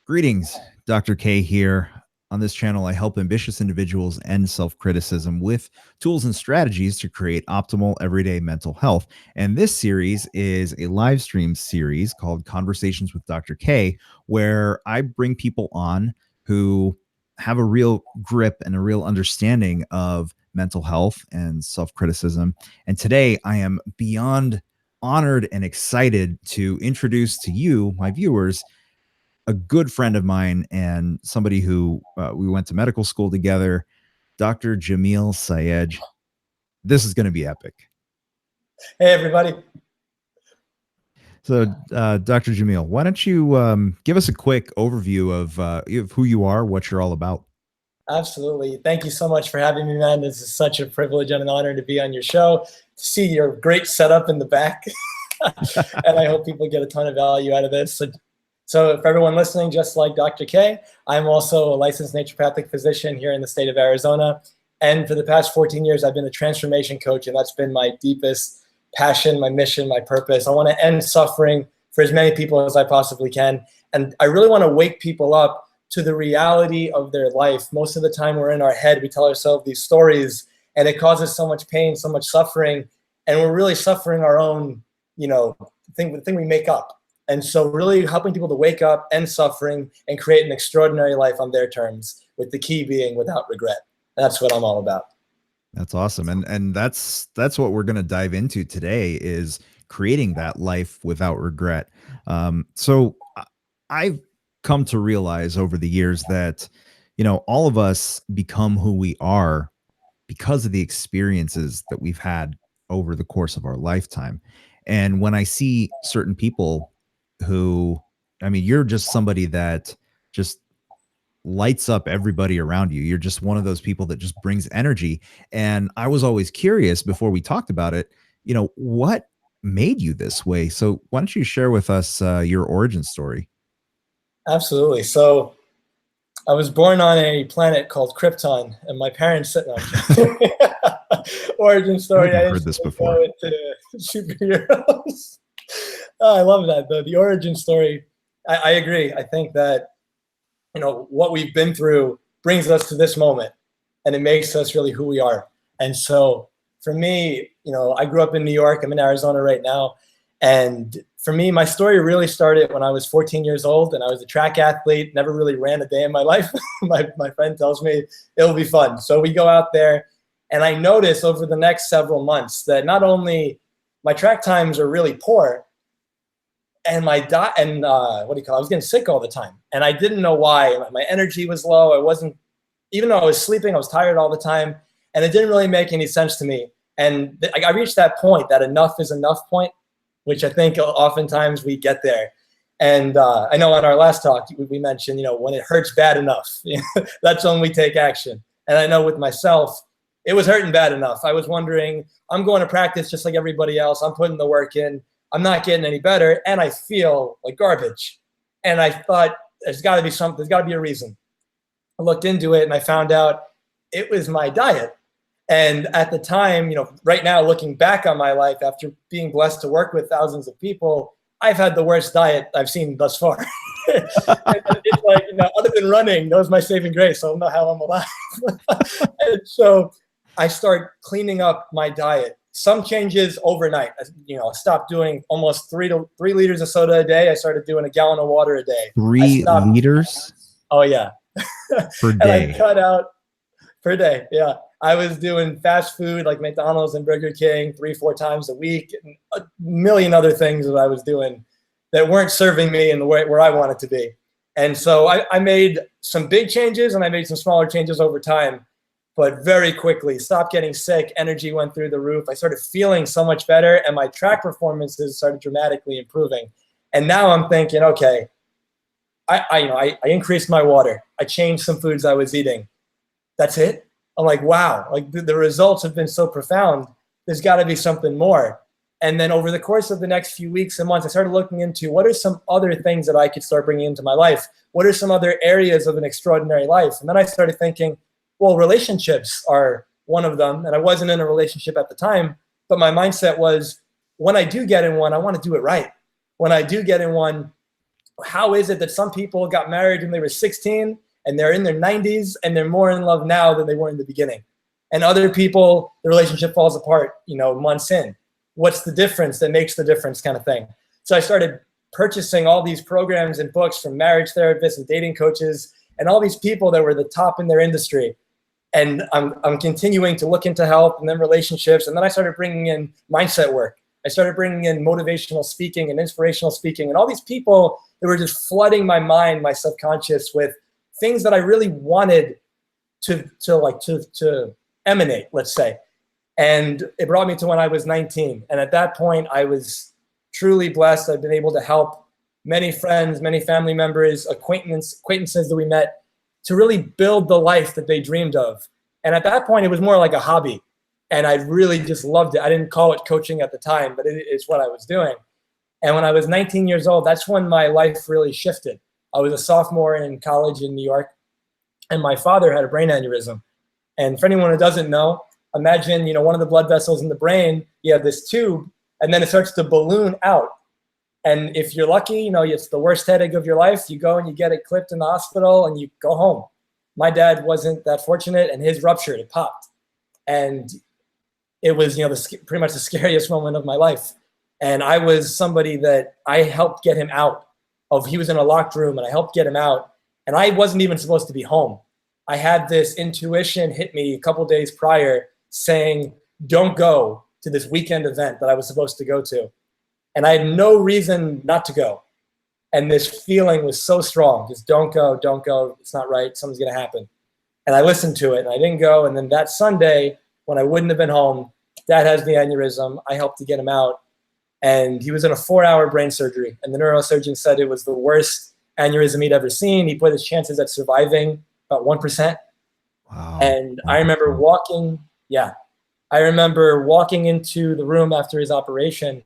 Greetings, Dr. K here. On this channel, I help ambitious individuals end self-criticism with tools and strategies to create optimal everyday mental health. And this series is a live stream series called Conversations with Dr. K, where I bring people on who have a real grip and a real understanding of mental health and self-criticism. And today I am beyond honored and excited to introduce to you, my viewers, a good friend of mine and somebody who we went to medical school together, Dr. Jamil Sayegh. This is going to be epic. Hey, everybody. So, Dr. Jamil, why don't you give us a quick overview of who you are, what you're all about? Absolutely. Thank you so much for having me, man. This is such a privilege and an honor to be on your show, to see your great setup in the back. And I hope people get a ton of value out of this. So for everyone listening, just like Dr. K, I'm also a licensed naturopathic physician here in the state of Arizona. And for the past 14 years, I've been a transformation coach, and that's been my deepest passion, my mission, my purpose. I want to end suffering for as many people as I possibly can. And I really want to wake people up to the reality of their life. Most of the time we're in our head, we tell ourselves these stories, and it causes so much pain, so much suffering. And we're really suffering our own, the thing we make up. And so really helping people to wake up, end suffering, and create an extraordinary life on their terms, with the key being without regret. That's what I'm all about. That's awesome. And that's what we're going to dive into today, is creating that life without regret. So I've come to realize over the years that, all of us become who we are because of the experiences that we've had over the course of our lifetime. And when I see certain people who, you're just somebody that just lights up everybody around you. You're just one of those people that just brings energy. And I was always curious before we talked about it, what made you this way? So why don't you share with us your origin story? Absolutely. So I was born on a planet called Krypton, and my parents said, no, origin story. I've heard this before. Into superheroes. Oh, I love that, though. The origin story, I agree. I think that, what we've been through brings us to this moment, and it makes us really who we are. And so for me, I grew up in New York. I'm in Arizona right now. And for me, my story really started when I was 14 years old, and I was a track athlete, never really ran a day in my life. my friend tells me it'll be fun. So we go out there, and I notice over the next several months that not only my track times are really poor, and my diet, and I was getting sick all the time. And I didn't know why. My energy was low. Even though I was sleeping, I was tired all the time. And it didn't really make any sense to me. And I reached that point, that enough is enough point, which I think oftentimes we get there. And I know on our last talk, we mentioned, when it hurts bad enough, that's when we take action. And I know with myself, it was hurting bad enough. I was wondering, I'm going to practice just like everybody else. I'm putting the work in. I'm not getting any better, and I feel like garbage. And I thought, there's got to be something. There's got to be a reason. I looked into it, and I found out it was my diet. And at the time, right now, looking back on my life after being blessed to work with thousands of people, I've had the worst diet I've seen thus far. It's like, other than running, that was my saving grace. I don't know how I'm alive. And so I start cleaning up my diet. Some changes overnight. I stopped doing almost 3 liters of soda a day. I started doing a gallon of water a day. 3 liters? Oh, yeah. Per day. And I cut out per day. Yeah. I was doing fast food like McDonald's and Burger King 3-4 times a week, and a million other things that I was doing that weren't serving me in the way where I wanted to be. And so I made some big changes, and I made some smaller changes over time. But very quickly, stopped getting sick, energy went through the roof. I started feeling so much better, and my track performances started dramatically improving. And now I'm thinking, okay, I increased my water. I changed some foods I was eating. That's it? I'm like, wow, like the results have been so profound. There's got to be something more. And then over the course of the next few weeks and months, I started looking into what are some other things that I could start bringing into my life? What are some other areas of an extraordinary life? And then I started thinking, well, relationships are one of them. And I wasn't in a relationship at the time, but my mindset was, when I do get in one, I want to do it right. When I do get in one, how is it that some people got married when they were 16 and they're in their 90s and they're more in love now than they were in the beginning? And other people, the relationship falls apart, months in. What's the difference that makes the difference, kind of thing? So I started purchasing all these programs and books from marriage therapists and dating coaches and all these people that were the top in their industry. And I'm continuing to look into health and then relationships. And then I started bringing in mindset work. I started bringing in motivational speaking and inspirational speaking and all these people that were just flooding my mind, my subconscious, with things that I really wanted to emanate, let's say. And it brought me to when I was 19. And at that point, I was truly blessed. I've been able to help many friends, many family members, acquaintances that we met to really build the life that they dreamed of. And at that point, it was more like a hobby. And I really just loved it. I didn't call it coaching at the time, but it's what I was doing. And when I was 19 years old, that's when my life really shifted. I was a sophomore in college in New York, and my father had a brain aneurysm. And for anyone who doesn't know, imagine, one of the blood vessels in the brain, you have this tube, and then it starts to balloon out. And if you're lucky, it's the worst headache of your life. You go and you get it clipped in the hospital and you go home. My dad wasn't that fortunate, and his ruptured, it popped. And it was, pretty much the scariest moment of my life. And I was somebody that I helped get him out of. He was in a locked room, and I helped get him out. And I wasn't even supposed to be home. I had this intuition hit me a couple days prior saying, don't go to this weekend event that I was supposed to go to. And I had no reason not to go. And this feeling was so strong, just don't go, it's not right, something's gonna happen. And I listened to it, and I didn't go. And then that Sunday, when I wouldn't have been home, Dad has the aneurysm. I helped to get him out. And he was in a 4-hour brain surgery. And the neurosurgeon said it was the worst aneurysm he'd ever seen. He put his chances at surviving about 1%. Wow. And I remember walking into the room after his operation.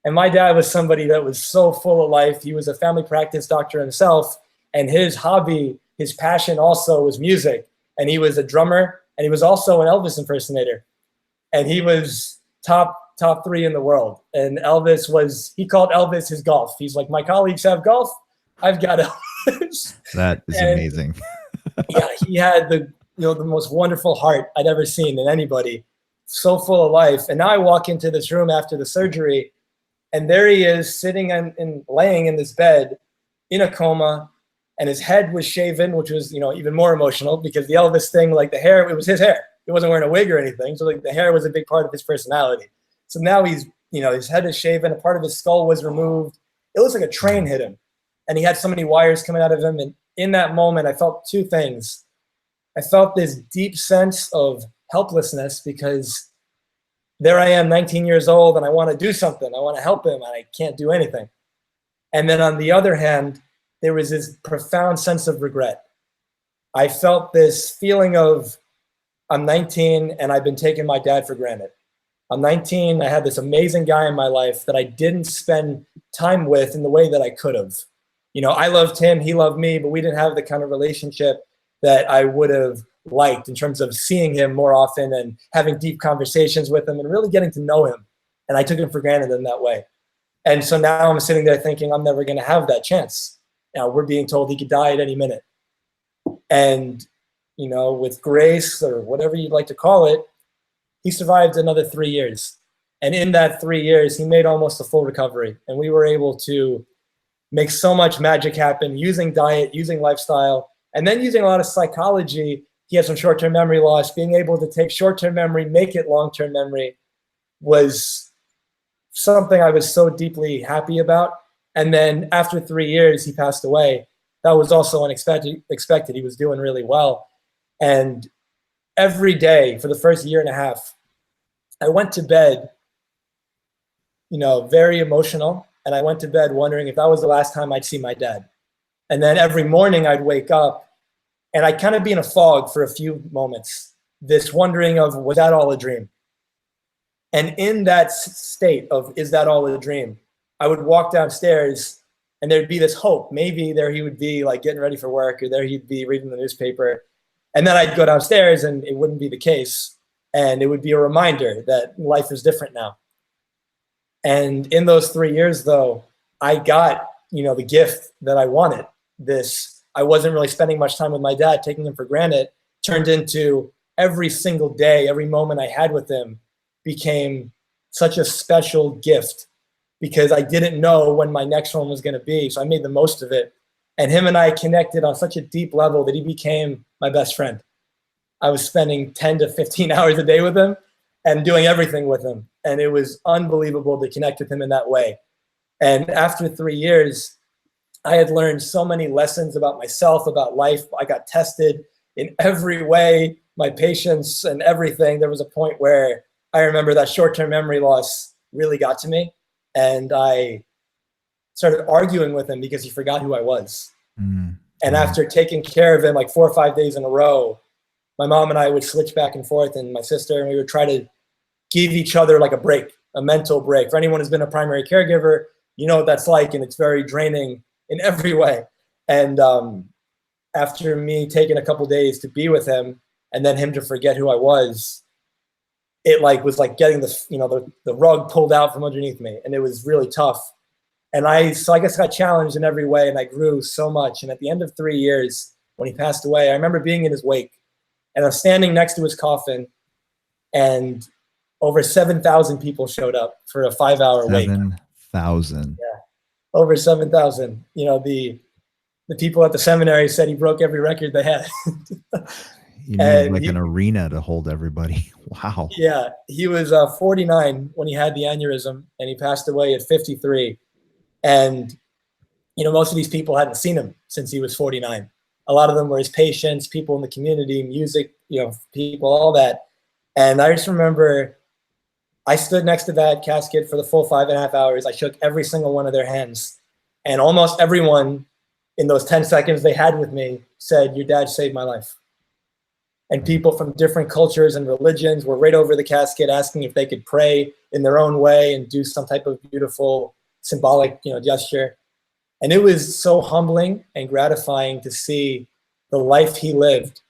And my dad was somebody that was so full of life. He was a family practice doctor himself. And his hobby, his passion also was music. And he was a drummer, and he was also an Elvis impersonator. And he was top 3 in the world. And he called Elvis his golf. He's like, my colleagues have golf, I've got Elvis. That is amazing. Yeah, he had the most wonderful heart I'd ever seen in anybody. So full of life. And now I walk into this room after the surgery, and there he is sitting and laying in this bed in a coma, and his head was shaven, which was, even more emotional because the Elvis thing, like the hair, it was his hair. He wasn't wearing a wig or anything. So like the hair was a big part of his personality. So now he's, his head is shaven, a part of his skull was removed. It looks like a train hit him. And he had so many wires coming out of him. And in that moment, I felt two things. I felt this deep sense of helplessness because there I am, 19 years old, and I want to do something. I want to help him, and I can't do anything. And then on the other hand, there was this profound sense of regret. I felt this feeling of, I'm 19 and I've been taking my dad for granted. I'm 19, I had this amazing guy in my life that I didn't spend time with in the way that I could have. I loved him, he loved me, but we didn't have the kind of relationship that I would have liked in terms of seeing him more often and having deep conversations with him and really getting to know him. And I took him for granted in that way. And so now I'm sitting there thinking I'm never going to have that chance. Now we're being told he could die at any minute. And, with grace or whatever you'd like to call it, he survived another 3 years. And in that 3 years, he made almost a full recovery. And we were able to make so much magic happen using diet, using lifestyle, and then using a lot of psychology. He had some short-term memory loss. Being able to take short-term memory, make it long-term memory was something I was so deeply happy about. And then after 3 years, he passed away. That was also unexpected. He was doing really well. And every day for the first year and a half, I went to bed, very emotional. And I went to bed wondering if that was the last time I'd see my dad. And then every morning I'd wake up and I'd kind of be in a fog for a few moments, this wondering of, was that all a dream? And in that state of, is that all a dream? I would walk downstairs and there'd be this hope. Maybe there he would be like getting ready for work, or there he'd be reading the newspaper. And then I'd go downstairs and it wouldn't be the case. And it would be a reminder that life is different now. And in those 3 years, though, I got the gift that I wanted. This, I wasn't really spending much time with my dad, taking him for granted, turned into every single day, every moment I had with him became such a special gift because I didn't know when my next one was going to be. So I made the most of it. And him and I connected on such a deep level that he became my best friend. I was spending 10 to 15 hours a day with him and doing everything with him. And it was unbelievable to connect with him in that way. And after 3 years, I had learned so many lessons about myself, about life. I got tested in every way, my patience and everything. There was a point where I remember that short-term memory loss really got to me. And I started arguing with him because he forgot who I was. And after taking care of him like 4 or 5 days in a row, my mom and I would switch back and forth, and my sister, and we would try to give each other like a break, a mental break. For anyone who's been a primary caregiver, you know what that's like, and it's very draining in every way. And after me taking a couple days to be with him and then him to forget who I was, it like was like getting the rug pulled out from underneath me, and it was really tough. And I guess got challenged in every way, and I grew so much. And at the end of 3 years, when he passed away, I remember being in his wake, and I was standing next to his coffin, and over 7,000 people showed up for a 5-hour wake. 7,000. Yeah, over 7,000. The people at the seminary said he broke every record they had. You need like an arena to hold everybody. Wow. Yeah, he was 49 when he had the aneurysm, and he passed away at 53. And most of these people hadn't seen him since he was 49. A lot of them were his patients, people in the community, music, people, all that. And I just remember I stood next to that casket for the full 5.5 hours. I shook every single one of their hands. And almost everyone in those 10 seconds they had with me said, "Your dad saved my life." And people from different cultures and religions were right over the casket asking if they could pray in their own way and do some type of beautiful symbolic, gesture. And it was so humbling and gratifying to see the life he lived,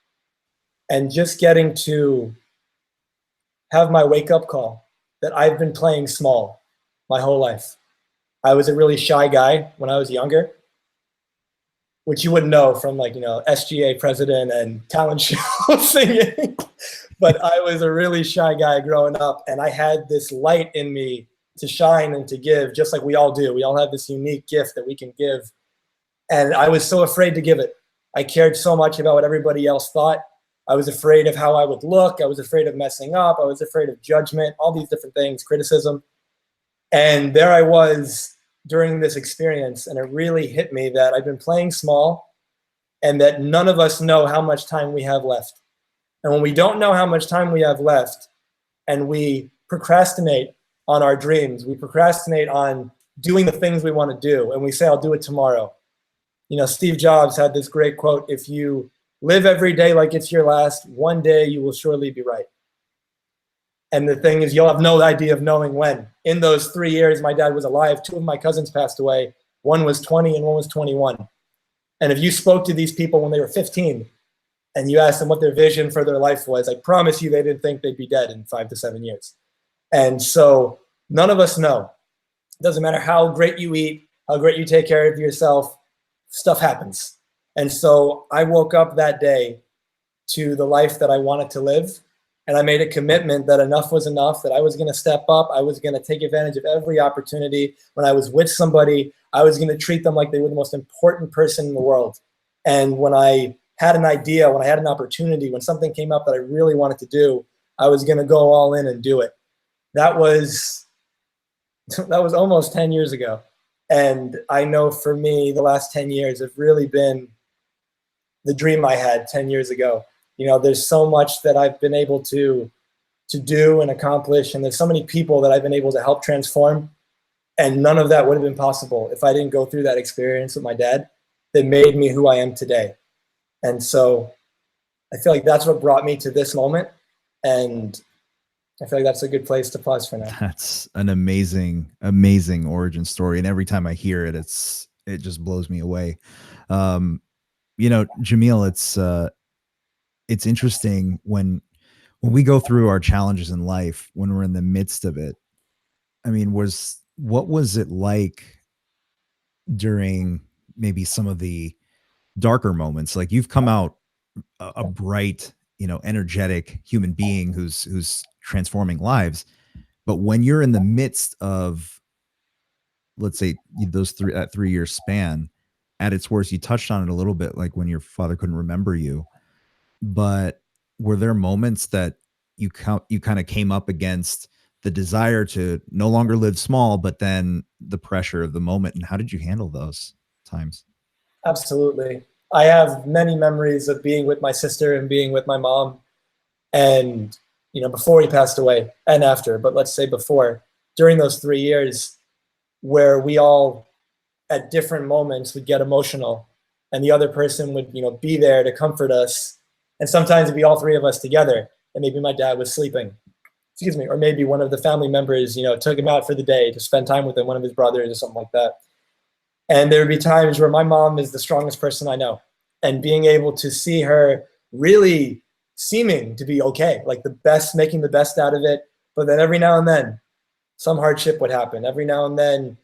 and just getting to have my wake-up call that I've been playing small my whole life. I was a really shy guy when I was younger, which you wouldn't know from SGA president and talent show singing. But I was a really shy guy growing up, and I had this light in me to shine and to give, just like we all do. We all have this unique gift that we can give. And I was so afraid to give it. I cared so much about what everybody else thought. I was afraid of how I would look. I was afraid of messing up. I was afraid of judgment, all these different things, criticism. And there I was during this experience, and it really hit me that I've been playing small and that none of us know how much time we have left. And when we don't know how much time we have left, and we procrastinate on our dreams, we procrastinate on doing the things we want to do, and we say, "I'll do it tomorrow." Steve Jobs had this great quote: "If you live every day like it's your last, one day you will surely be right." And the thing is, you'll have no idea of knowing when. In those 3 years my dad was alive, 2 of my cousins passed away. One was 20 and one was 21. And if you spoke to these people when they were 15 and you asked them what their vision for their life was, I promise you they didn't think they'd be dead in 5 to 7 years. And so none of us know. It doesn't matter how great you eat, how great you take care of yourself, stuff happens. And so I woke up that day to the life that I wanted to live. And I made a commitment that enough was enough, that I was going to step up. I was going to take advantage of every opportunity. When I was with somebody, I was going to treat them like they were the most important person in the world. And when I had an idea, when I had an opportunity, when something came up that I really wanted to do, I was going to go all in and do it. That was almost 10 years ago. And I know for me, the last 10 years have really been the dream I had 10 years ago. There's so much that I've been able to do and accomplish, and there's so many people that I've been able to help transform, and none of that would have been possible if I didn't go through that experience with my dad that made me who I am today. And so I feel like that's what brought me to this moment, and I feel like that's a good place to pause for now. That's an amazing, amazing origin story. And every time I hear it, it just blows me away. Jamil, it's interesting when we go through our challenges in life, when we're in the midst of it. I mean, what was it like during maybe some of the darker moments. Like you've come out a bright, energetic human being who's transforming lives. But when you're in the midst of, let's say, those 3 year span at its worst, you touched on it a little bit, like when your father couldn't remember you. But were there moments that you kind of came up against the desire to no longer live small, but then the pressure of the moment? And how did you handle those times? Absolutely. I have many memories of being with my sister and being with my mom, and before he passed away and after, but let's say before, during those 3 years, where we all at different moments would get emotional, and the other person would be there to comfort us, and sometimes it'd be all three of us together, and maybe my dad was sleeping, excuse me, or maybe one of the family members took him out for the day to spend time with him, one of his brothers or something like that. And there would be times where my mom is the strongest person I know, and being able to see her really seeming to be okay, like the best, making the best out of it. But then every now and then, some hardship would happen. Every now and then,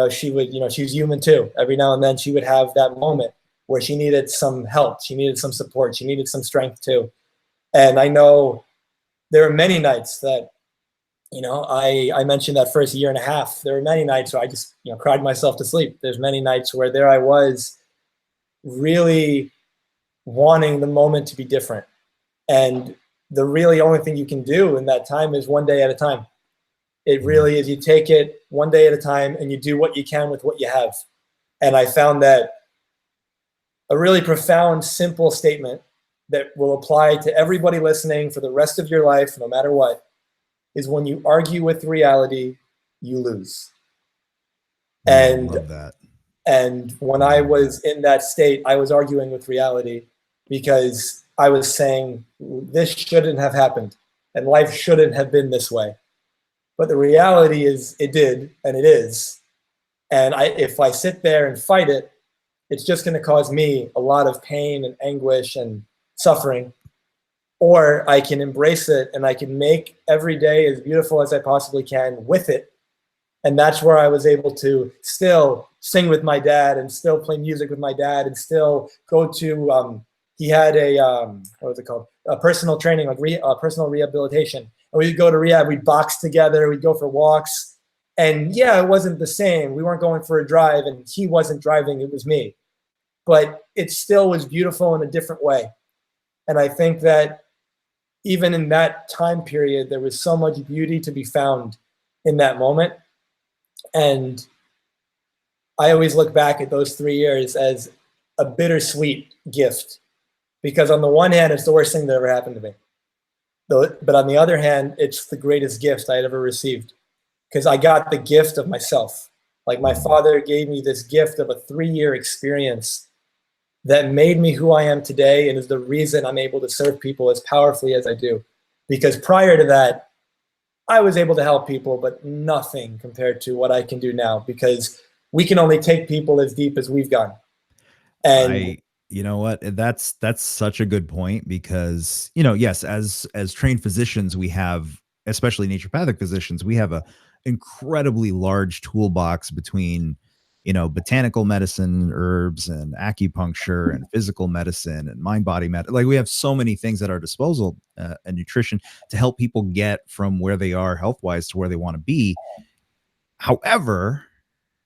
she would, she's human too. Every now and then, she would have that moment where she needed some help. She needed some support. She needed some strength too. And I know there are many nights that I mentioned that first year and a half. There were many nights where I just, cried myself to sleep. There's many nights where there I was really wanting the moment to be different. And the really only thing you can do in that time is one day at a time. It Mhm. really is. You take it one day at a time and you do what you can with what you have. And I found that a really profound, simple statement that will apply to everybody listening for the rest of your life, no matter what, is when you argue with reality, you lose. I And love that. and when I I love that. was in that state, I was arguing with reality because I was saying this shouldn't have happened and life shouldn't have been this way. But the reality is it did and it is. And if I sit there and fight it, it's just going to cause me a lot of pain and anguish and suffering. Or I can embrace it and I can make every day as beautiful as I possibly can with it. And that's where I was able to still sing with my dad and still play music with my dad and still go to he had a what was it called, a personal training, like personal rehabilitation, and we'd go to rehab, we'd box together, we'd go for walks. And yeah, it wasn't the same, we weren't going for a drive and he wasn't driving, it was me, but it still was beautiful in a different way. And I think that even in that time period there was so much beauty to be found in that moment. And I always look back at those 3 years as a bittersweet gift, because on the one hand, it's the worst thing that ever happened to me. But on the other hand, it's the greatest gift I had ever received, because I got the gift of myself. Like my Mhm. father gave me this gift of a 3 year experience that made me who I am today and is the reason I'm able to serve people as powerfully as I do. Because prior to that, I was able to help people, but nothing compared to what I can do now, because we can only take people as deep as we've gone. And I You know what? That's such a good point because, yes, as trained physicians, we have, especially naturopathic physicians, we have a incredibly large toolbox between, botanical medicine, herbs and acupuncture and physical medicine and mind body med. Like we have so many things at our disposal, and nutrition to help people get from where they are health wise to where they want to be. However,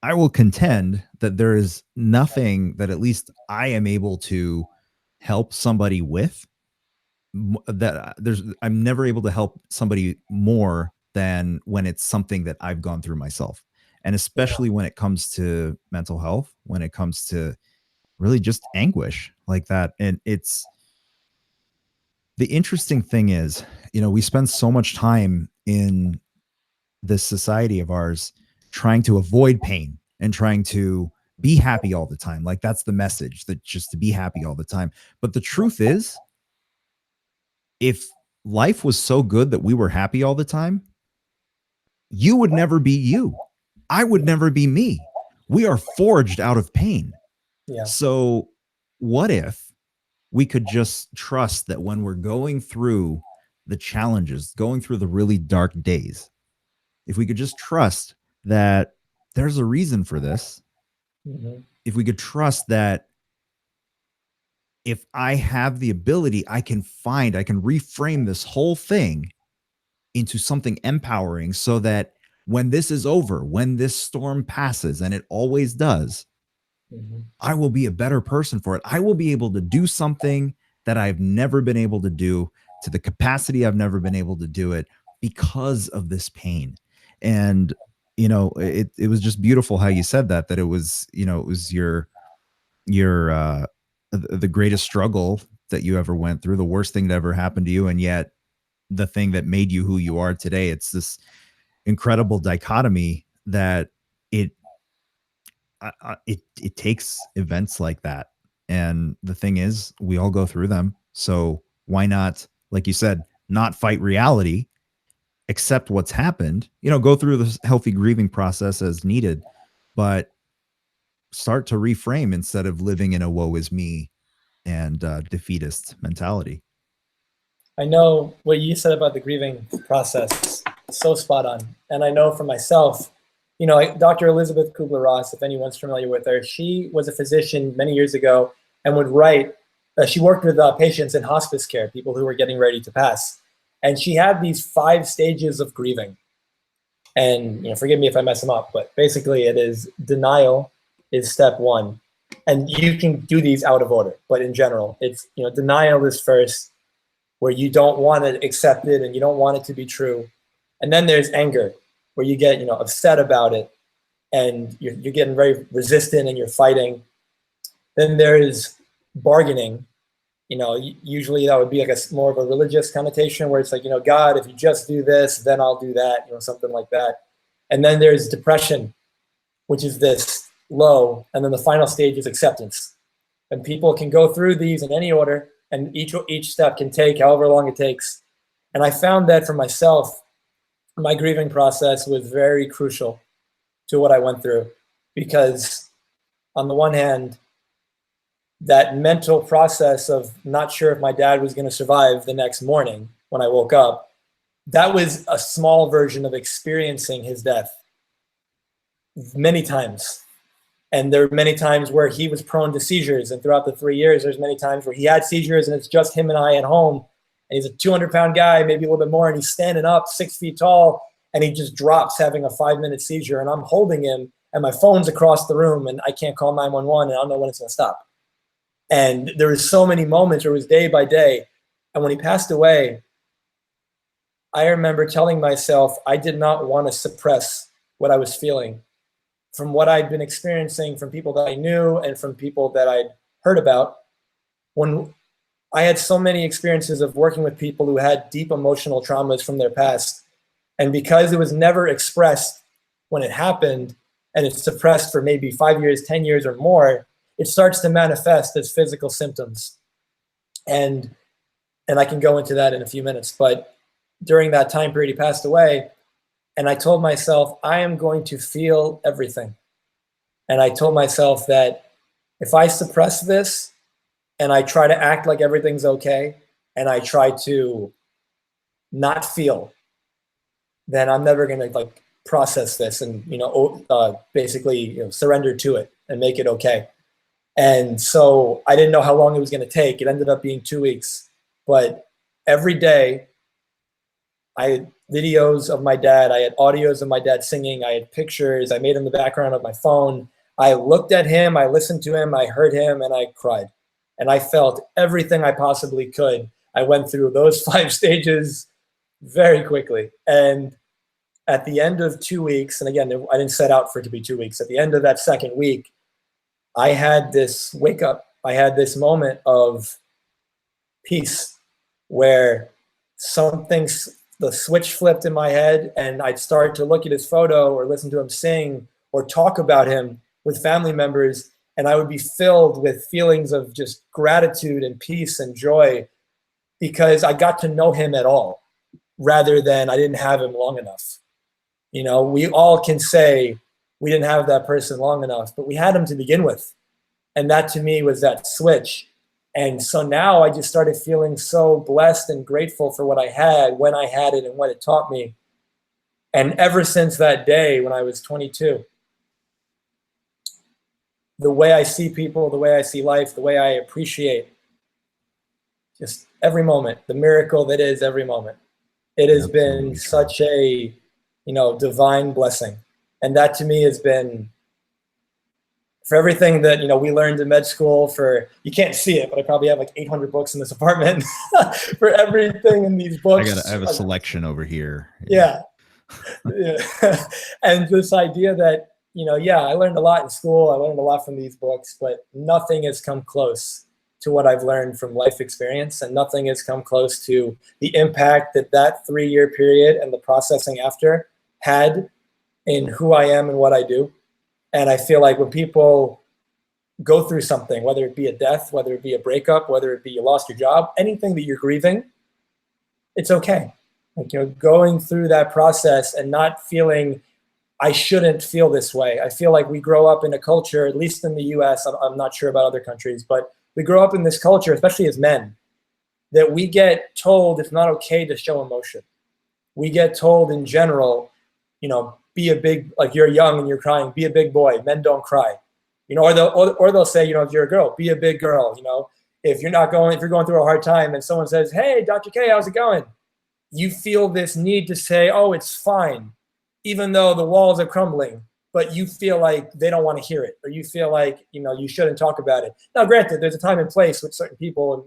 I will contend that there is nothing that at least I am able to help somebody with, I'm never able to help somebody more than when it's something that I've gone through myself. And yeah, especially when it comes to mental health, when it comes to really just anguish like that. And it's the interesting thing is, we spend so much time in this society of ours trying to avoid pain and trying to be happy all the time. Like that's the message, that just to be happy all the time. But the truth is, if life was so good that we were happy all the time, you would never be you. I would never be me. We are forged out of pain. yeah, So, what if we could just trust that when we're going through the challenges, going through the really dark days, if we could just trust that there's a reason for this, Mm-hmm. If we could trust that if I have the ability, I can reframe this whole thing into something empowering so that when this is over, when this storm passes, and it always does, Mm-hmm. I will be a better person for it. I will be able to do something that I've never been able to do to the capacity I've never been able to do it because of this pain. And it was just beautiful how you said that it was, it was your the greatest struggle that you ever went through, the worst thing that ever happened to you, and yet the thing that made you who you are today. It's this incredible dichotomy that it it takes events like that. And the thing is, we all go through them. So why not, like you said, not fight reality, accept what's happened, go through this healthy grieving process as needed, but start to reframe instead of living in a woe is me and defeatist mentality. I know what you said about the grieving process is so spot on. And I know for myself, Dr. Elizabeth Kubler-Ross, if anyone's familiar with her, she was a physician many years ago and would write, she worked with patients in hospice care, people who were getting ready to pass. And she had these 5 stages of grieving. And forgive me if I mess them up, but basically it is denial is step 1. And you can do these out of order, but in general, it's denial is first, where you don't want to accept it and you don't want it to be true. And then there's anger, where you get upset about it and you're getting very resistant and you're fighting. Then there's bargaining. Usually that would be like a more of a religious connotation, where it's like, God, if you just do this, then I'll do that, something like that. And then there's depression, which is this low. And then the final stage is acceptance. And people can go through these in any order, and each step can take however long it takes. And I found that for myself, my grieving process was very crucial to what I went through, because on the one hand, that mental process of not sure if my dad was going to survive the next morning when I woke up, that was a small version of experiencing his death many times. And there were many times where he was prone to seizures. And throughout the 3 years, there's many times where he had seizures and it's just him and I at home. And he's a 200-pound guy, maybe a little bit more. And he's standing up 6 feet tall and he just drops having a 5-minute seizure. And I'm holding him and my phone's across the room and I can't call 911 and I don't know when it's going to stop. And there was so many moments where it was day by day. And when he passed away, I remember telling myself I did not want to suppress what I was feeling from what I'd been experiencing from people that I knew and from people that I'd heard about. When I had so many experiences of working with people who had deep emotional traumas from their past, and because it was never expressed when it happened, and it's suppressed for maybe 5 years, 10 years or more, it starts to manifest as physical symptoms. And I can go into that in a few minutes, but during that time period, he passed away. And I told myself, I am going to feel everything. And I told myself that if I suppress this and I try to act like everything's okay, and I try to not feel, then I'm never going to process this and, basically surrender to it and make it okay. And so I didn't know how long it was going to take. It ended up being 2 weeks, but every day I had videos of my dad. I had audios of my dad singing. I had pictures. I made him the background of my phone. I looked at him. I listened to him. I heard him, and I cried. And I felt everything I possibly could. I went through those 5 stages very quickly. And at the end of 2 weeks, and again, I didn't set out for it to be 2 weeks. At the end of that second week, I had this wake up. I had this moment of peace where the switch flipped in my head, and I'd start to look at his photo or listen to him sing or talk about him with family members, and I would be filled with feelings of just gratitude and peace and joy because I got to know him at all, rather than I didn't have him long enough. We all can say we didn't have that person long enough, but we had him to begin with. And that to me was that switch. And so now I just started feeling so blessed and grateful for what I had, when I had it, and what it taught me. And ever since that day when I was 22, the way I see people, the way I see life, the way I appreciate just every moment, the miracle that is every moment. It has been Absolutely true. such a, divine blessing. And that to me has been, for everything that, we learned in med school, for, you can't see it, but I probably have like 800 books in this apartment for everything in these I books. have a selection over here. Yeah. Yeah. Yeah. And this idea that, yeah, I learned a lot in school. I learned a lot from these books, but nothing has come close to what I've learned from life experience. And nothing has come close to the impact that that 3-year period and the processing after had in who I am and what I do. And I feel like when people go through something, whether it be a death, whether it be a breakup, whether it be you lost your job, anything that you're grieving, it's okay. Like, going through that process and not feeling I shouldn't feel this way. I feel like we grow up in a culture, at least in the US, I'm not sure about other countries, but we grow up in this culture, especially as men, that we get told it's not okay to show emotion. We get told in general, be a big, like, you're young and you're crying, be a big boy. Men don't cry. Or they'll say, if you're a girl, be a big girl. If you're going through a hard time and someone says, hey, Dr. K, how's it going? You feel this need to say, oh, it's fine, even though the walls are crumbling, but you feel like they don't want to hear it, or you feel like, you shouldn't talk about it. Now, granted, there's a time and place with certain people and,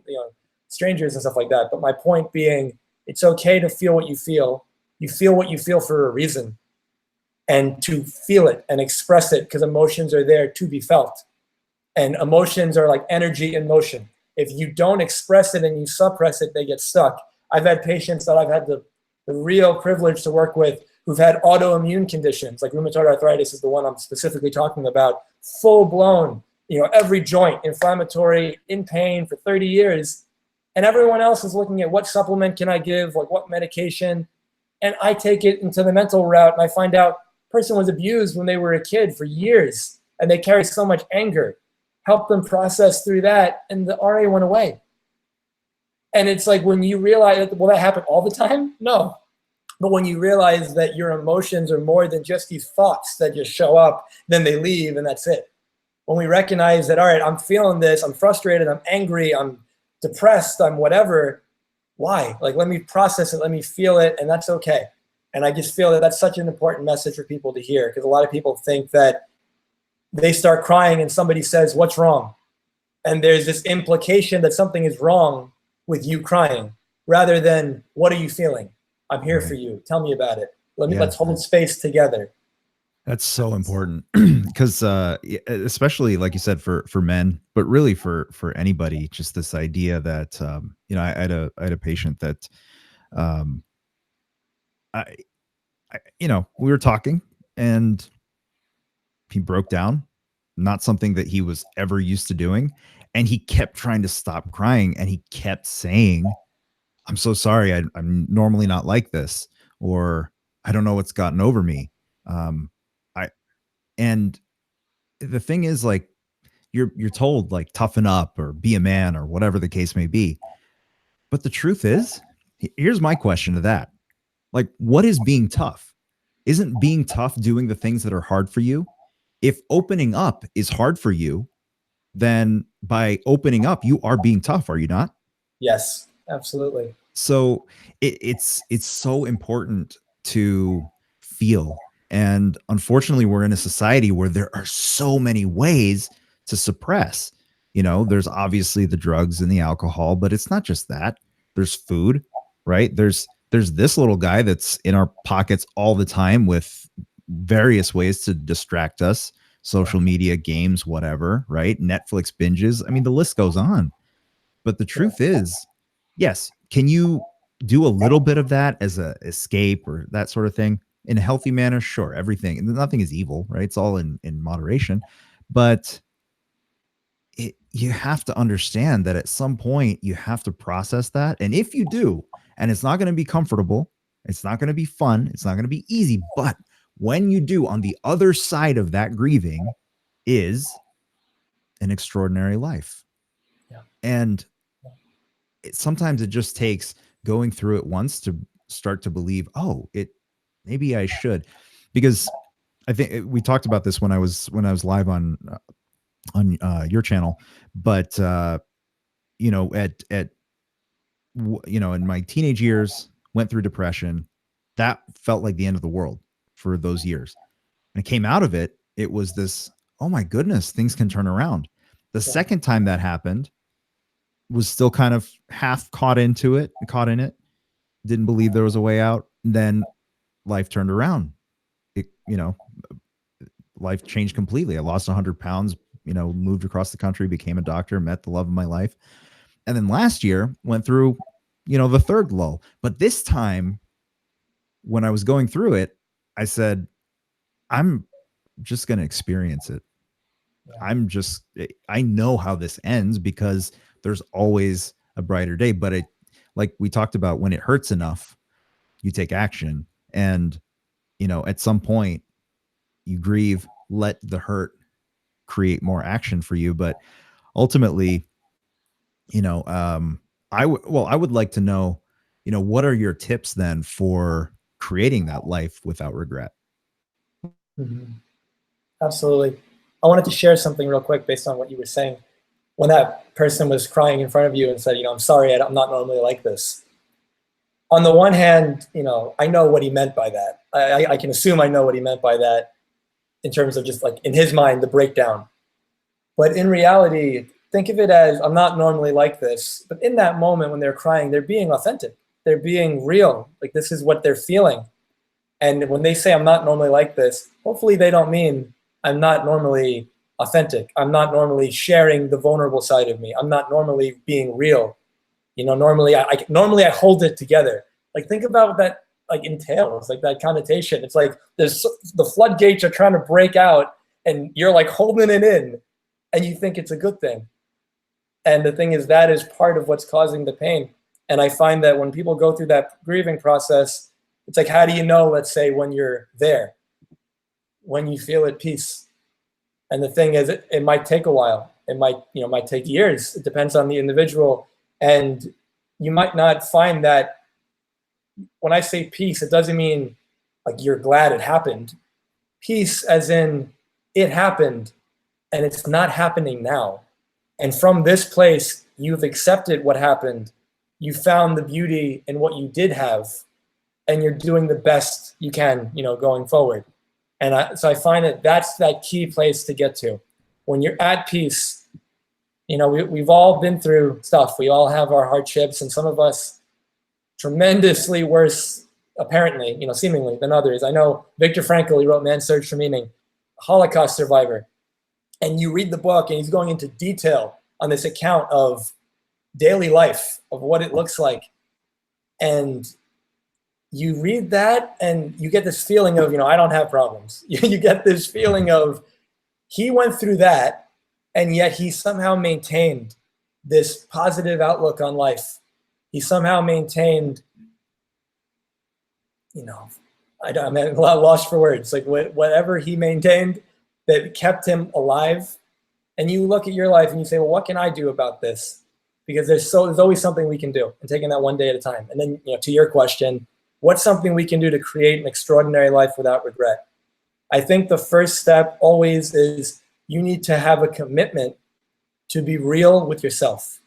strangers and stuff like that. But my point being, it's okay to feel what you feel. You feel what you feel for a reason, and to feel it and express it, because emotions are there to be felt. And emotions are like energy in motion. If you don't express it and you suppress it, they get stuck. I've had patients that I've had the real privilege to work with who've had autoimmune conditions, like rheumatoid arthritis is the one I'm specifically talking about, full blown, every joint inflammatory, in pain for 30 years. And everyone else is looking at what supplement can I give, like what medication. And I take it into the mental route and I find out person was abused when they were a kid for years and they carry so much anger. Help them process through that, and the RA went away. And it's like, when you realize, will that happen all the time? No. But when you realize that your emotions are more than just these thoughts that just show up, then they leave, and that's it. When we recognize that, all right, I'm feeling this, I'm frustrated, I'm angry, I'm depressed, I'm whatever, why? Like, let me process it, let me feel it, and that's okay. And I just feel that that's such an important message for people to hear, because a lot of people think that they start crying and somebody says, what's wrong? And there's this implication that something is wrong with you crying, rather than, what are you feeling? I'm here for you. Tell me about it. Let's hold space together. That's so important, because especially, like you said, for men, but really for anybody, just this idea that I had a patient that um, I we were talking, and he broke down, not something that he was ever used to doing, and he kept trying to stop crying, and he kept saying, I'm so sorry, I'm normally not like this, or I don't know what's gotten over me. I and the thing is, like, you're told, like, toughen up or be a man or whatever the case may be. But the truth is, here's my question to that. Like, what is being tough? Isn't being tough doing the things that are hard for you? If opening up is hard for you, then by opening up, you are being tough, are you not? Yes, absolutely. So it's so important to feel. And unfortunately, we're in a society where there are so many ways to suppress. There's obviously the drugs and the alcohol, but it's not just that. There's food, right? There's this little guy that's in our pockets all the time with various ways to distract us, social media, games, whatever, right? Netflix binges. I mean, the list goes on. But the truth is, yes, can you do a little bit of that as a escape or that sort of thing in a healthy manner? Sure, everything, and nothing is evil, right? It's all in moderation. But you have to understand that at some point you have to process that. And if you do, and it's not going to be comfortable, it's not going to be fun, it's not going to be easy, but when you do, on the other side of that grieving is an extraordinary life. Yeah. And sometimes it just takes going through it once to start to believe, oh, maybe I should. Because I think we talked about this when I was live on on your channel, but you know, in my teenage years, went through depression. That felt like the end of the world for those years. And I came out of it. It was this, oh my goodness, things can turn around. The Yeah. second time that happened was still kind of half caught in it. Didn't believe there was a way out. And then life turned around. It, life changed completely. I lost 100 pounds, moved across the country, became a doctor, met the love of my life. And then last year went through, the third lull. But this time, when I was going through it, I said, I'm just going to experience it. I know how this ends because there's always a brighter day. But like we talked about, when it hurts enough, you take action. And, at some point you grieve, let the hurt create more action for you. But ultimately, I would like to know, what are your tips then for creating that life without regret? Mm-hmm. Absolutely. I wanted to share something real quick based on what you were saying. When that person was crying in front of you and said, I'm sorry, I'm not normally like this. On the one hand, I know what he meant by that. I can assume I know what he meant by that in terms of just like in his mind, the breakdown. But in reality, think of it as I'm not normally like this. But in that moment when they're crying, they're being authentic. They're being real. Like this is what they're feeling. And when they say I'm not normally like this, hopefully they don't mean I'm not normally authentic. I'm not normally sharing the vulnerable side of me. I'm not normally being real. Normally I hold it together. Like think about what that like entails, like that connotation. It's like there's the floodgates are trying to break out and you're like holding it in and you think it's a good thing. And the thing is that is part of what's causing the pain. And I find that when people go through that grieving process, it's like, how do you know, let's say, when you're there, when you feel at peace? And the thing is, it might take a while. It might take years. It depends on the individual. And you might not find that. When I say peace, it doesn't mean like you're glad it happened. Peace as in it happened and it's not happening now. And from this place, you've accepted what happened. You found the beauty in what you did have, and you're doing the best you can, going forward. And so I find that that's that key place to get to. When you're at peace, we've all been through stuff. We all have our hardships, and some of us tremendously worse, apparently, seemingly, than others. I know Viktor Frankl, he wrote Man's Search for Meaning, Holocaust survivor. And you read the book, and he's going into detail on this account of daily life, of what it looks like. And you read that, and you get this feeling of, I don't have problems. You get this feeling of he went through that, and yet he somehow maintained this positive outlook on life. He somehow maintained, I'm at a lot lost for words. Like whatever he maintained that kept him alive. And you look at your life and you say, well, what can I do about this? Because there's always something we can do, and taking that one day at a time. And then, to your question, what's something we can do to create an extraordinary life without regret? I think the first step always is you need to have a commitment to be real with yourself.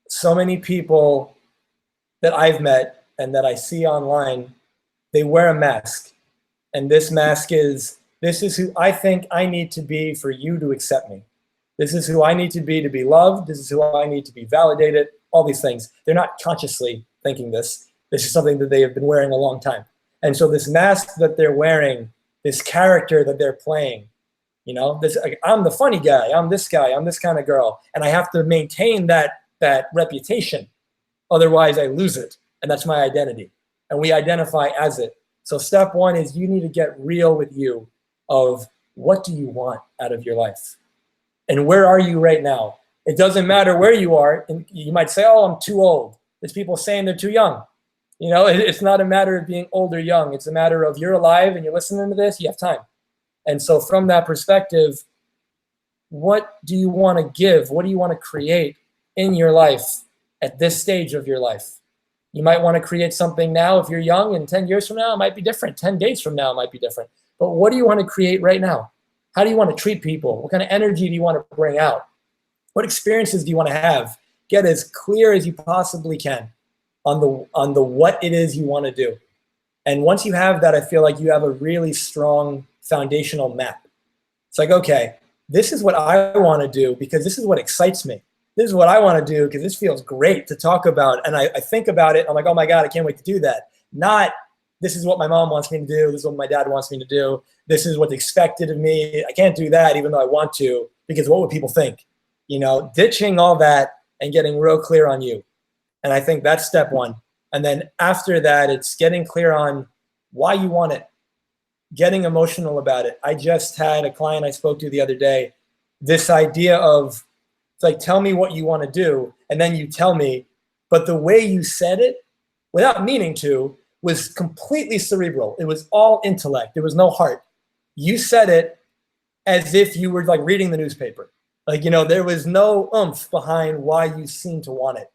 So many people that I've met and that I see online, they wear a mask. And this mask is, this is who I think I need to be for you to accept me. This is who I need to be loved. This is who I need to be validated, all these things. They're not consciously thinking this. This is something that they have been wearing a long time. And so this mask that they're wearing, this character that they're playing, I'm the funny guy, I'm this guy, I'm this kind of girl. And I have to maintain that reputation. Otherwise I lose it. And that's my identity. And we identify as it. So step one is you need to get real with you of what do you want out of your life? And where are you right now? It doesn't matter where you are. And you might say, oh, I'm too old. There's people saying they're too young. It's not a matter of being old or young. It's a matter of you're alive and you're listening to this, you have time. And so from that perspective, what do you want to give? What do you want to create in your life at this stage of your life? You might want to create something now if you're young, and 10 years from now, it might be different. 10 days from now, it might be different. But what do you want to create right now? How do you want to treat people? What kind of energy do you want to bring out? What experiences do you want to have? Get as clear as you possibly can on the what it is you want to do. And once you have that, I feel like you have a really strong foundational map. It's like, okay, this is what I want to do because this is what excites me. This is what I want to do because this feels great to talk about. And I think about it. I'm like, oh my God, I can't wait to do that. Not, this is what my mom wants me to do. This is what my dad wants me to do. This is what's expected of me. I can't do that even though I want to, because what would people think? You know, ditching all that and getting real clear on you. And I think that's step one. And then after that, it's getting clear on why you want it, getting emotional about it. I just had a client I spoke to the other day, this idea of, it's like, tell me what you want to do, and then you tell me, but the way you said it, without meaning to, was completely cerebral. It was all intellect. There was no heart. You said it as if you were like reading the newspaper. Like, you know, there was no oomph behind why you seemed to want it.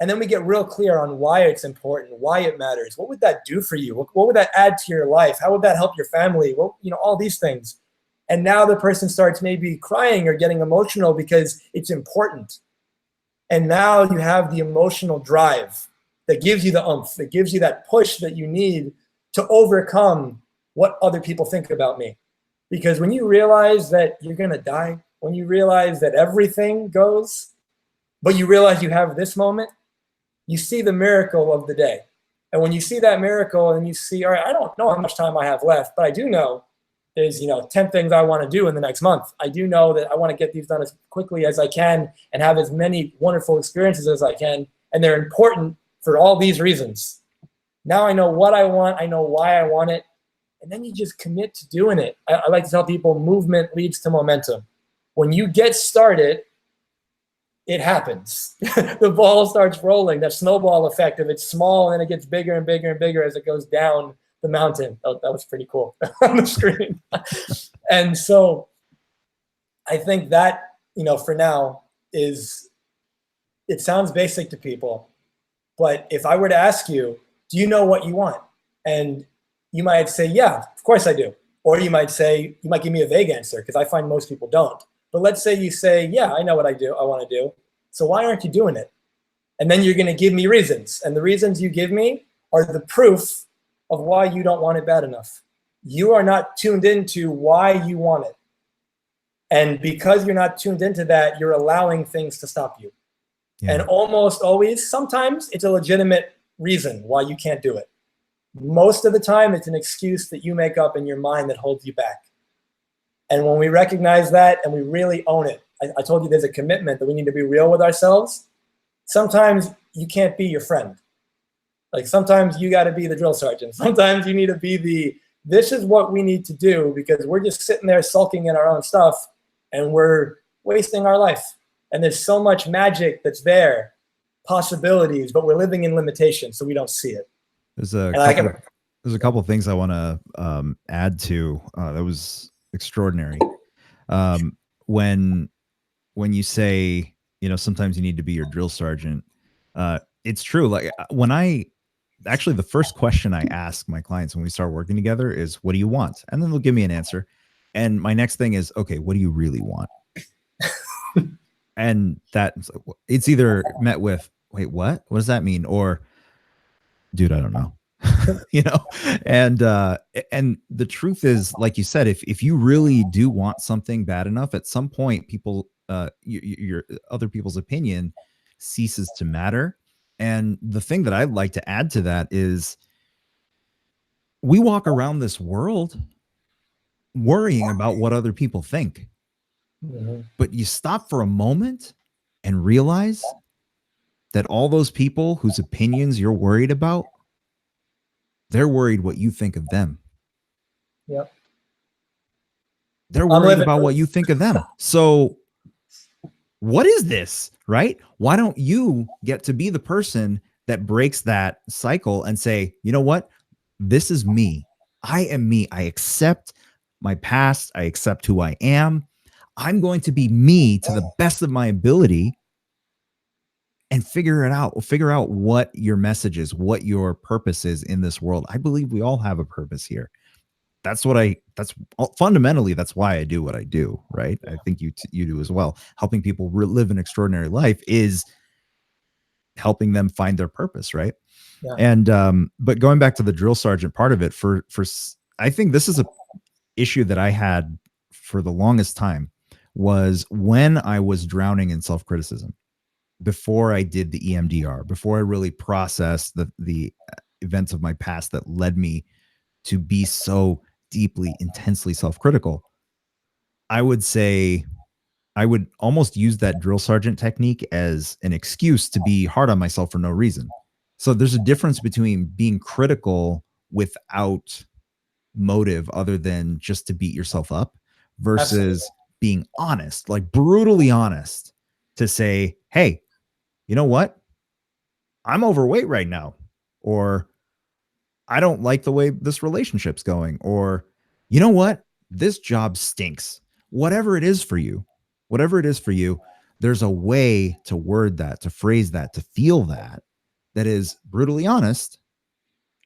And then we get real clear on why it's important, why it matters. What would that do for you? What would that add to your life? How would that help your family? Well, you know, all these things. And now the person starts maybe crying or getting emotional because it's important. And now you have the emotional drive that gives you the oomph, that gives you that push that you need to overcome what other people think about me. Because when you realize that you're going to die, when you realize that everything goes, but you realize you have this moment, you see the miracle of the day. And when you see that miracle and you see, all right, I don't know how much time I have left, but I do know there's, 10 things I want to do in the next month. I do know that I want to get these done as quickly as I can and have as many wonderful experiences as I can. And they're important for all these reasons. Now I know what I want. I know why I want it. And then you just commit to doing it. I like to tell people movement leads to momentum. When you get started, it happens. The ball starts rolling, that snowball effect. If it's small and it gets bigger and bigger and bigger as it goes down the mountain. Oh, that was pretty cool on the screen. And so I think that, for now is, it sounds basic to people, but if I were to ask you, do you know what you want? And you might say, yeah, of course I do. Or you might give me a vague answer because I find most people don't. But let's say you say, yeah, I know what I want to do. So why aren't you doing it? And then you're going to give me reasons. And the reasons you give me are the proof of why you don't want it bad enough. You are not tuned into why you want it. And because you're not tuned into that, you're allowing things to stop you. Yeah. And almost always, sometimes it's a legitimate reason why you can't do it. Most of the time, it's an excuse that you make up in your mind that holds you back. And when we recognize that and we really own it, I told you there's a commitment that we need to be real with ourselves. Sometimes you can't be your friend. Like sometimes you got to be the drill sergeant. Sometimes you need to be this is what we need to do because we're just sitting there sulking in our own stuff and we're wasting our life. And there's so much magic that's there, possibilities, but we're living in limitations, so we don't see it. There's a couple of things I want to add to that was extraordinary. When you say, sometimes you need to be your drill sergeant, it's true. Like actually the first question I ask my clients when we start working together is, what do you want? And then they'll give me an answer. And my next thing is, okay, what do you really want? And that it's either met with, wait, what does that mean? Or, dude, I don't know. And the truth is, like you said, if you really do want something bad enough, at some point people, your other people's opinion ceases to matter. And the thing that I'd like to add to that is we walk around this world worrying about what other people think. Mm-hmm. But you stop for a moment and realize that all those people whose opinions you're worried about, they're worried what you think of them. Yep. They're worried about what you think of them. So what is this, right? Why don't you get to be the person that breaks that cycle and say, you know what? This is me. I am me. I accept my past. I accept who I am. I'm going to be me to the best of my ability and figure out what your message is, what your purpose is in this world. I believe we all have a purpose here. that's what that's fundamentally, that's why I do what I do. Right. I think you do as well. Helping people live an extraordinary life is helping them find their purpose. Right. Yeah. And, but going back to the drill sergeant part of it, I think this is a issue that I had for the longest time, was when I was drowning in self-criticism before I did the EMDR, before I really processed the events of my past that led me to be so deeply, intensely self-critical. I would say I would almost use that drill sergeant technique as an excuse to be hard on myself for no reason. So there's a difference between being critical without motive other than just to beat yourself up Absolutely. versus being honest, like brutally honest, to say, hey, you know what? I'm overweight right now. Or I don't like the way this relationship's going. Or, you know what? This job stinks. Whatever it is for you, whatever it is for you, there's a way to word that, to phrase that, to feel that, that is brutally honest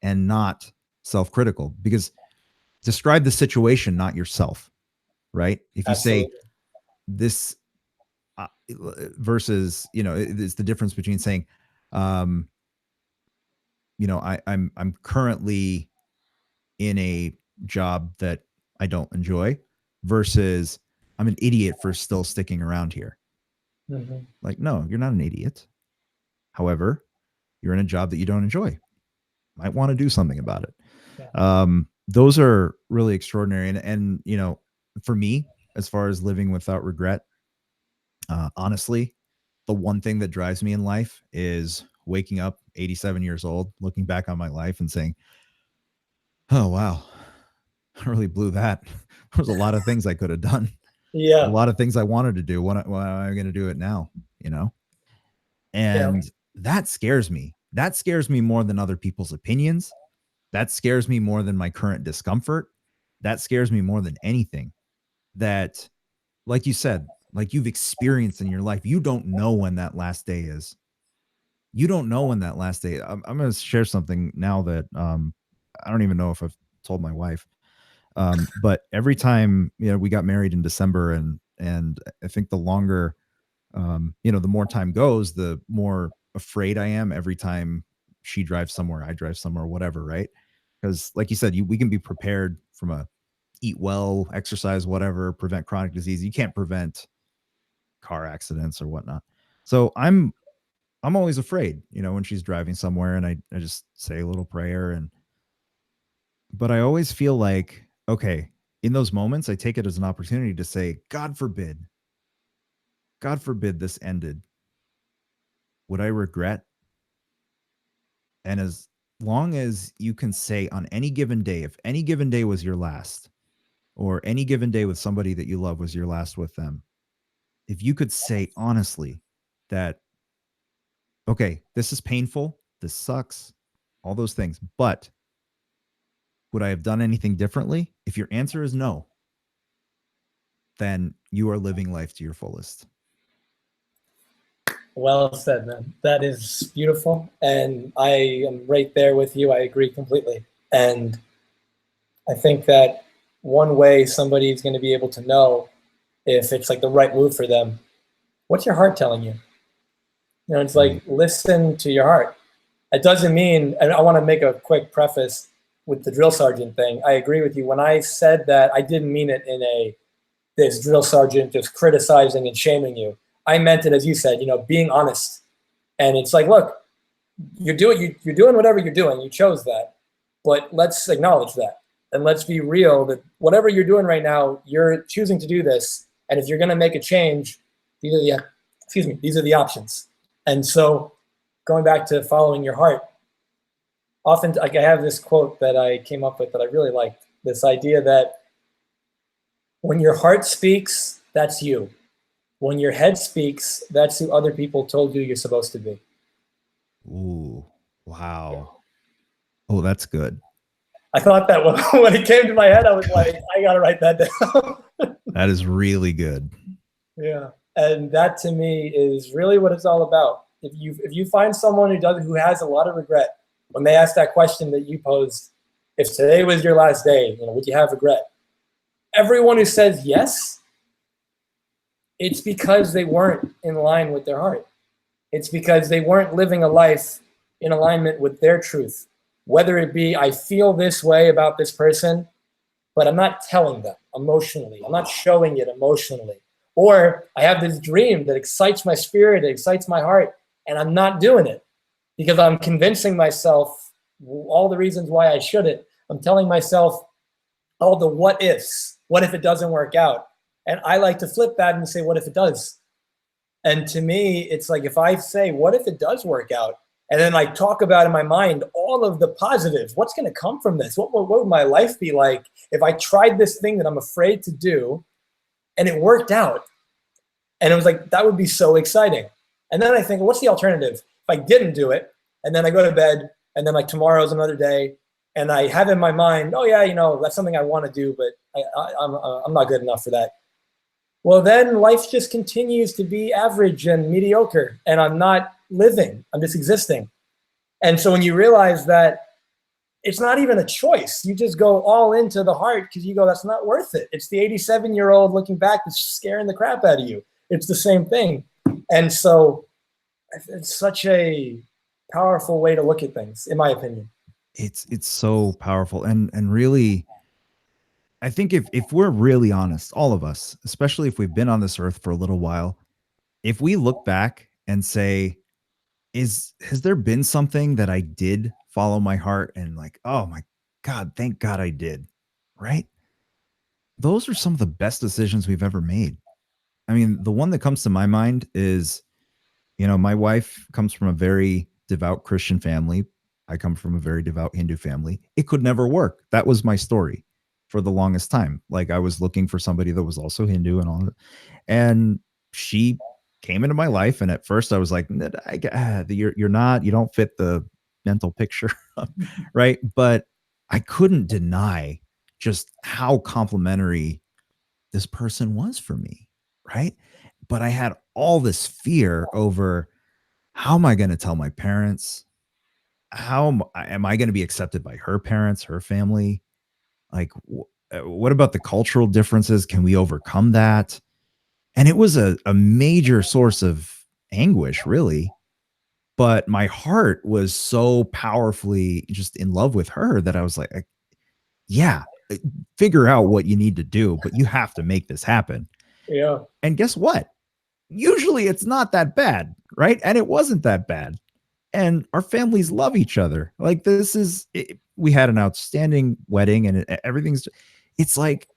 and not self critical. Because describe the situation, not yourself, right? If you say Absolutely. this versus, it's the difference between saying, um, I'm currently in a job that I don't enjoy versus I'm an idiot for still sticking around here. Mm-hmm. Like, no, you're not an idiot. However, you're in a job that you don't enjoy. Might want to do something about it. Yeah. Those are really extraordinary. And, for me, as far as living without regret, honestly, the one thing that drives me in life is waking up 87 years old, looking back on my life and saying, oh, wow, I really blew that. There's a lot of things I could have done, a Yeah. lot of things I wanted to do. Why am I going to do it now? Yeah. And that scares me. That scares me more than other people's opinions. That scares me more than my current discomfort. That scares me more than anything. That, like you said, like you've experienced in your life, you don't know when that last day is. You don't know when that last day. I'm going to share something now that I don't even know if I've told my wife. But every time, we got married in December, and I think the longer, the more time goes, the more afraid I am every time she drives somewhere, I drive somewhere, whatever, right? Because, like you said, we can be prepared from a eat well, exercise, whatever, prevent chronic disease. You can't prevent car accidents or whatnot. So I'm always afraid, when she's driving somewhere, and I just say a little prayer, but I always feel like, okay, in those moments, I take it as an opportunity to say, God forbid this ended. Would I regret? And as long as you can say on any given day, if any given day was your last, or any given day with somebody that you love was your last with them, if you could say honestly that, okay, this is painful, this sucks, all those things, but would I have done anything differently? If your answer is no, then you are living life to your fullest. Well said, man. That is beautiful. And I am right there with you. I agree completely. And I think that one way somebody is going to be able to know if it's like the right move for them, what's your heart telling you? It's Mm. like, listen to your heart. It doesn't mean, and I want to make a quick preface with the drill sergeant thing. I agree with you. When I said that, I didn't mean it in this drill sergeant just criticizing and shaming you. I meant it, as you said, being honest. And it's like, look, you're doing whatever you're doing. You chose that, but let's acknowledge that, and let's be real that whatever you're doing right now, you're choosing to do this. And if you're going to make a change, these are the options. And so, going back to following your heart, often, like, I have this quote that I came up with that I really liked. This idea that when your heart speaks, that's you. When your head speaks, that's who other people told you you're supposed to be. Ooh, wow. Oh, that's good. I thought that when it came to my head, I was like, I gotta write that down. That is really good. Yeah, and that to me is really what it's all about. If you find someone who has a lot of regret, when they ask that question that you posed, if today was your last day, would you have regret? Everyone who says yes, it's because they weren't in line with their heart. It's because they weren't living a life in alignment with their truth. Whether it be, I feel this way about this person, but I'm not telling them emotionally. I'm not showing it emotionally. Or I have this dream that excites my spirit, that excites my heart, and I'm not doing it because I'm convincing myself all the reasons why I shouldn't. I'm telling myself all the what ifs. What if it doesn't work out? And I like to flip that and say, what if it does? And to me, it's like, if I say, what if it does work out? And then I talk about in my mind all of the positives. What's going to come from this? What would my life be like if I tried this thing that I'm afraid to do and it worked out? And it was like, that would be so exciting. And then I think, what's the alternative? If I didn't do it, and then I go to bed, and then like tomorrow's another day, and I have in my mind, oh yeah, that's something I want to do, but I'm not good enough for that. Well, then life just continues to be average and mediocre, and I'm not living. I'm just existing. And so when you realize that it's not even a choice, you just go all into the heart because you go, that's not worth it. It's the 87-year-old looking back that's scaring the crap out of you. It's the same thing. And so it's such a powerful way to look at things, in my opinion. It's so powerful. And really, I think if we're really honest, all of us, especially if we've been on this earth for a little while, if we look back and say, has there been something that I did follow my heart and like, oh my God, thank God I did, right? Those are some of the best decisions we've ever made. I mean, the one that comes to my mind is, my wife comes from a very devout Christian family. I come from a very devout Hindu family. It could never work. That was my story for the longest time. Like, I was looking for somebody that was also Hindu and all that. And she came into my life. And at first I was like, you're not, you don't fit the mental picture. Right. But I couldn't deny just how complimentary this person was for me. Right. But I had all this fear over, how am I going to tell my parents? How am I going to be accepted by her parents, her family? Like, what about the cultural differences? Can we overcome that? And it was a major source of anguish, really. But my heart was so powerfully just in love with her that I was like, yeah, figure out what you need to do, but you have to make this happen. Yeah. And guess what? Usually it's not that bad, right? And it wasn't that bad. And our families love each other. Like, we had an outstanding wedding and everything's, it's like,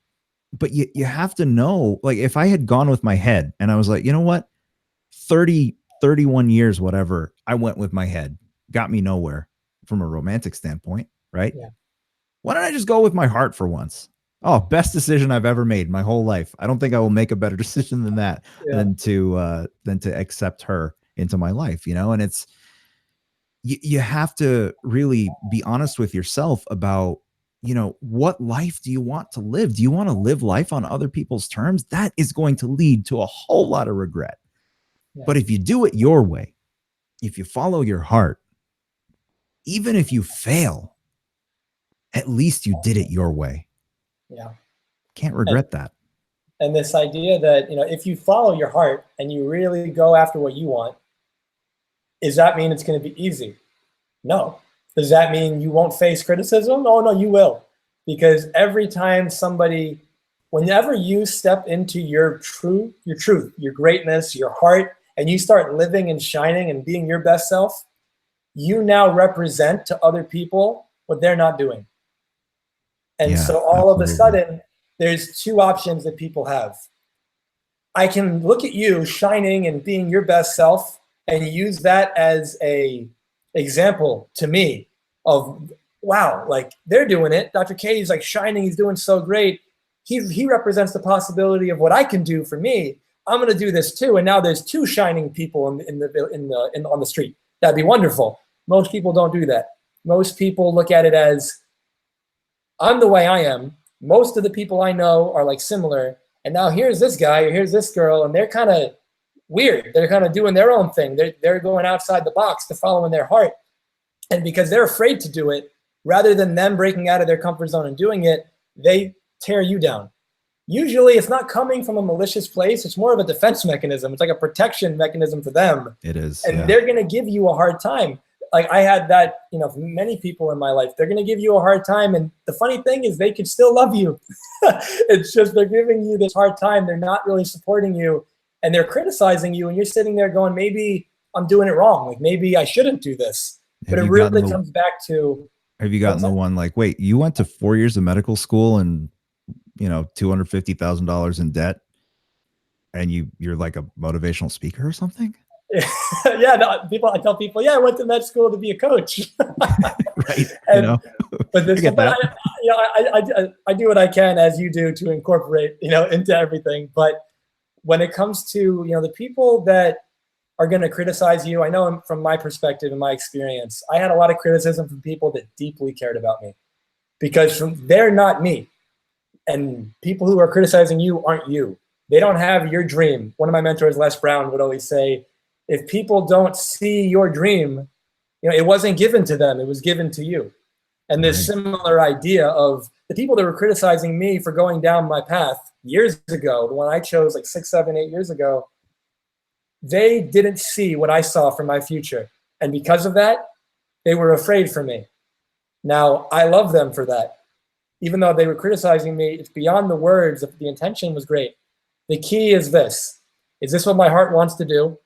but you have to know, like, if I had gone with my head and I was like, you know what, 31 years, whatever, I went with my head, got me nowhere from a romantic standpoint, right? Yeah. Why don't I just go with my heart for once? Oh, best decision I've ever made my whole life. I don't think I will make a better decision than that, Yeah. than to accept her into my life, and it's, you have to really be honest with yourself about, what life do you want to live? Do you want to live life on other people's terms? That is going to lead to a whole lot of regret. Yeah. But if you do it your way, if you follow your heart, even if you fail, at least you did it your way. Yeah. Can't regret that. And this idea that, if you follow your heart and you really go after what you want, does that mean it's going to be easy? No. Does that mean you won't face criticism? Oh, no, you will. Because every time whenever you step into your truth, your greatness, your heart, and you start living and shining and being your best self, you now represent to other people what they're not doing. And Yeah, so all of a absolutely. sudden, there's two options that people have. I can look at you shining and being your best self and use that as a example to me of, wow, like, they're doing it. Dr. Katie's like shining. He's doing so great. He represents the possibility of what I can do for me. I'm going to do this too. And now there's two shining people on the street. That'd be wonderful. Most people don't do that. Most people look at it as, I'm the way I am. Most of the people I know are like similar. And now here's this guy or here's this girl, and they're kind of weird. They're kind of doing their own thing. They're going outside the box to follow in their heart. And because they're afraid to do it, rather than them breaking out of their comfort zone and doing it, they tear you down. Usually it's not coming from a malicious place. It's more of a defense mechanism. It's like a protection mechanism for them. It is. And Yeah. they're going to give you a hard time. Like I had that, many people in my life, they're going to give you a hard time. And the funny thing is they could still love you. It's just they're giving you this hard time. They're not really supporting you and they're criticizing you. And you're sitting there going, maybe I'm doing it wrong. Like maybe I shouldn't do this. But it really comes back to. Have you gotten the one like, wait, you went to 4 years of medical school and, $250,000 in debt and you're like a motivational speaker or something? Yeah, no, I tell people, I went to med school to be a coach. Right. But I do what I can, as you do, to incorporate, into everything. But when it comes to, the people that are going to criticize you, I know from my perspective and my experience, I had a lot of criticism from people that deeply cared about me because they're not me. And people who are criticizing you aren't you. They don't have your dream. One of my mentors, Les Brown, would always say, if people don't see your dream, it wasn't given to them, it was given to you. And this similar idea of the people that were criticizing me for going down my path years ago, the one I chose like 6, 7, 8 years ago, they didn't see what I saw for my future. And because of that, they were afraid for me. Now, I love them for that. Even though they were criticizing me, it's beyond the words. The intention was great. The key is this. Is this what my heart wants to do?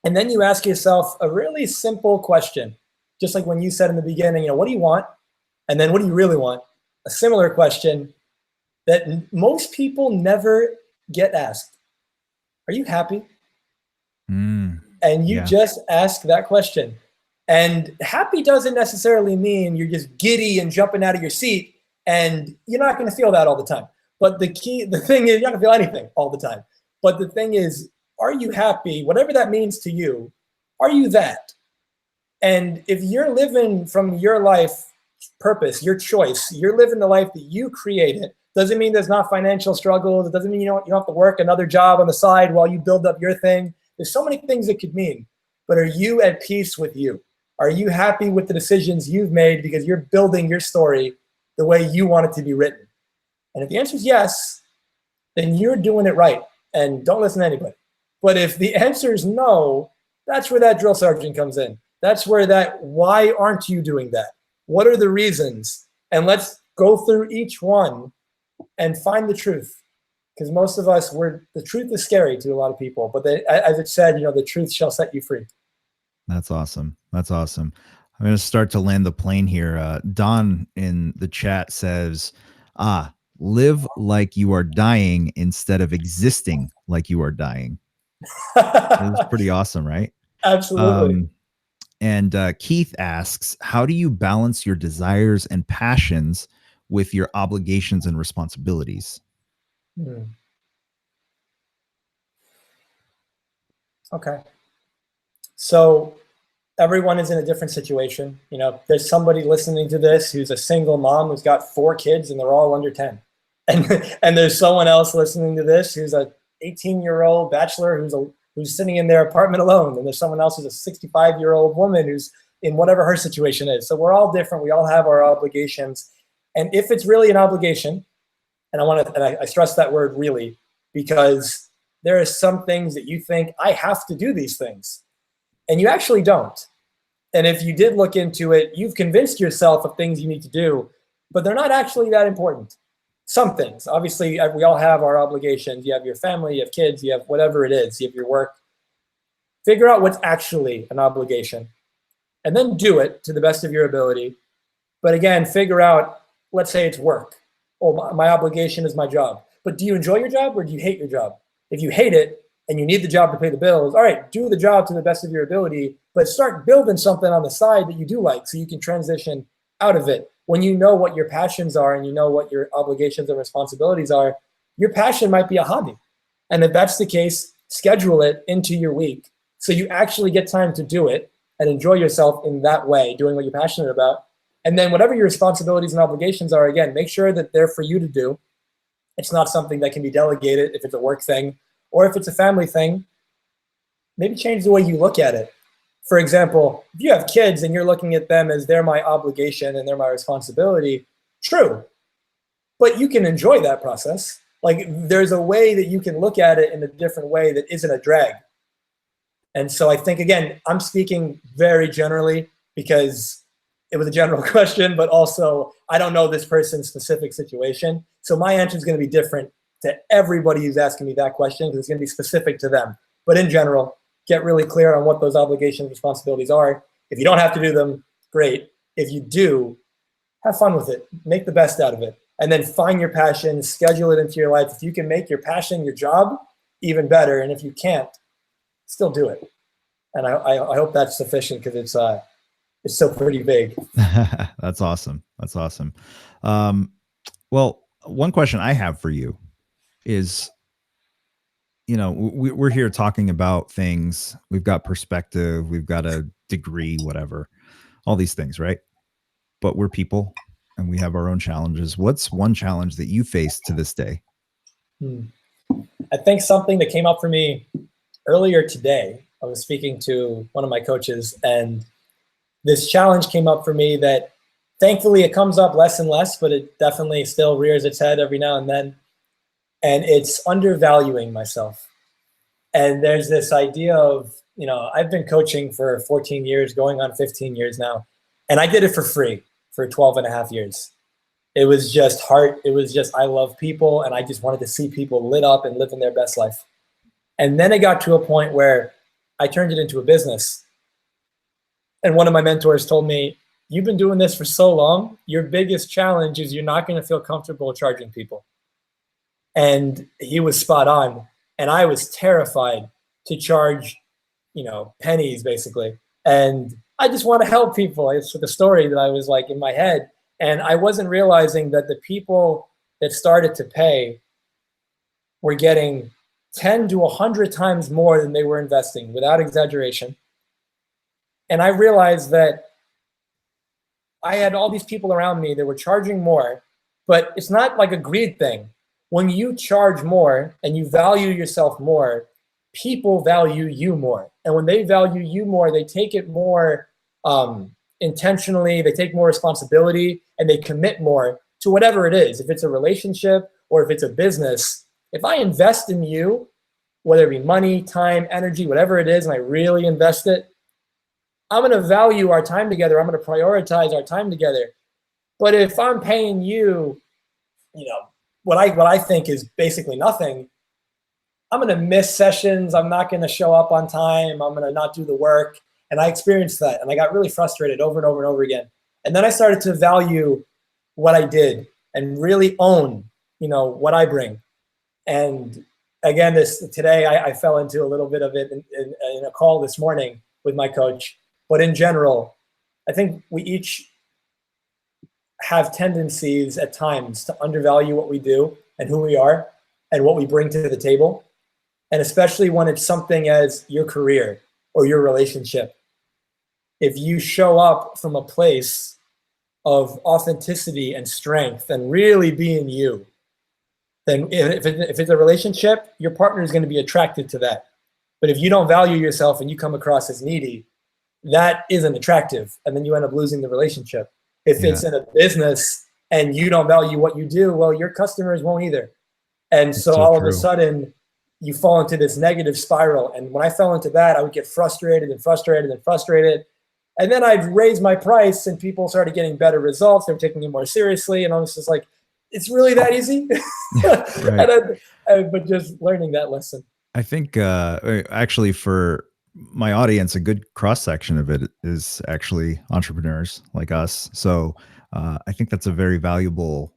And then you ask yourself a really simple question. Just like when you said in the beginning, what do you want? And then what do you really want? A similar question that most people never get asked. Are you happy? And you just ask that question. And happy doesn't necessarily mean you're just giddy and jumping out of your seat. And you're not going to feel that all the time. But the thing is, you're not going to feel anything all the time. But the thing is, are you happy? Whatever that means to you, are you that? And if you're living from your life purpose, your choice, you're living the life that you created, doesn't mean there's not financial struggles. It doesn't mean you don't have to work another job on the side while you build up your thing. There's so many things it could mean. But are you at peace with you? Are you happy with the decisions you've made because you're building your story the way you want it to be written? And if the answer is yes, then you're doing it right. And don't listen to anybody. But if the answer is no, that's where that drill sergeant comes in. That's where why aren't you doing that? What are the reasons? And let's go through each one and find the truth. Because most of us, the truth is scary to a lot of people. But as it said, the truth shall set you free. That's awesome. That's awesome. I'm going to start to land the plane here. Don in the chat says, live like you are dying instead of existing like you are dying. That's pretty awesome, right? Absolutely. And Keith asks, how do you balance your desires and passions with your obligations and responsibilities? Okay. So everyone is in a different situation. There's somebody listening to this who's a single mom who's got 4 kids and they're all under 10. And there's someone else listening to this who's a 18-year-old bachelor who's sitting in their apartment alone. And there's someone else who's a 65-year-old woman who's in whatever her situation is. So we're all different. We all have our obligations. And if it's really an obligation, and I stress that word really, because there are some things that you think, I have to do these things. And you actually don't. And if you did look into it, you've convinced yourself of things you need to do, but they're not actually that important. Some things, obviously, we all have our obligations. You have your family, you have kids, you have whatever it is, you have your work. Figure out what's actually an obligation and then do it to the best of your ability. But again, figure out, let's say it's work. Oh, my obligation is my job. But do you enjoy your job or do you hate your job? If you hate it and you need the job to pay the bills, all right, do the job to the best of your ability, but start building something on the side that you do like so you can transition out of it. When you know what your passions are and you know what your obligations and responsibilities are, your passion might be a hobby. And if that's the case, schedule it into your week so you actually get time to do it and enjoy yourself in that way, doing what you're passionate about. And then whatever your responsibilities and obligations are, again, make sure that they're for you to do. It's not something that can be delegated if it's a work thing, or if it's a family thing, maybe change the way you look at it. For example, if you have kids and you're looking at them as they're my obligation and they're my responsibility, true. But you can enjoy that process. Like there's a way that you can look at it in a different way that isn't a drag. And so I think, again, I'm speaking very generally because it was a general question, but also I don't know this person's specific situation. So my answer is going to be different to everybody who's asking me that question because it's going to be specific to them. But in general, get really clear on what those obligations, responsibilities are. If you don't have to do them, great. If you do, have fun with it. Make the best out of it. And then find your passion, schedule it into your life. If you can make your passion your job, even better. And if you can't, still do it. And I hope that's sufficient because it's so pretty big. That's awesome. That's awesome. Well, one question I have for you is, you know, we're here talking about things. We've got perspective. We've got a degree, whatever, all these things, right? But we're people and we have our own challenges. What's one challenge that you face to this day? I think something that came up for me earlier today, I was speaking to one of my coaches, and this challenge came up for me that thankfully it comes up less and less, but it definitely still rears its head every now and then. And it's undervaluing myself. And there's this idea of, you know, I've been coaching for 14 years, going on 15 years now, and I did it for free for 12 and a half years. It was just heart. It was just, I love people, and I just wanted to see people lit up and living their best life. And then it got to a point where I turned it into a business. And one of my mentors told me, you've been doing this for so long, your biggest challenge is you're not going to feel comfortable charging people. And he was spot on. And I was terrified to charge, you know, pennies basically. And I just want to help people. It's the story that I was like in my head. And I wasn't realizing that the people that started to pay were getting 10 to 100 times more than they were investing, without exaggeration. And I realized that I had all these people around me that were charging more, but it's not like a greed thing. When you charge more and you value yourself more, people value you more. And when they value you more, they take it more intentionally, they take more responsibility, and they commit more to whatever it is. If it's a relationship or if it's a business, if I invest in you, whether it be money, time, energy, whatever it is, and I really invest it, I'm going to value our time together. I'm going to prioritize our time together. But if I'm paying you, you know, what I think is basically nothing, I'm going to miss sessions. I'm not going to show up on time. I'm going to not do the work. And I experienced that. And I got really frustrated over and over and over again. And then I started to value what I did and really own, you know, what I bring. And again, today I fell into a little bit of it in a call this morning with my coach. But in general, I think we each have tendencies at times to undervalue what we do and who we are and what we bring to the table. And especially when it's something as your career or your relationship. If you show up from a place of authenticity and strength and really being you, then if it's a relationship, your partner is going to be attracted to that. But if you don't value yourself and you come across as needy, that isn't attractive. And then you end up losing the relationship. If it's in a business and you don't value what you do, well, your customers won't either. And so all of a sudden, you fall into this negative spiral. And when I fell into that, I would get frustrated and frustrated and frustrated. And then I'd raise my price and people started getting better results. They were taking me more seriously. And I was just like, it's really that easy? Right. But just learning that lesson. I think actually for my audience, a good cross section of it is actually entrepreneurs like us. So I think that's a very valuable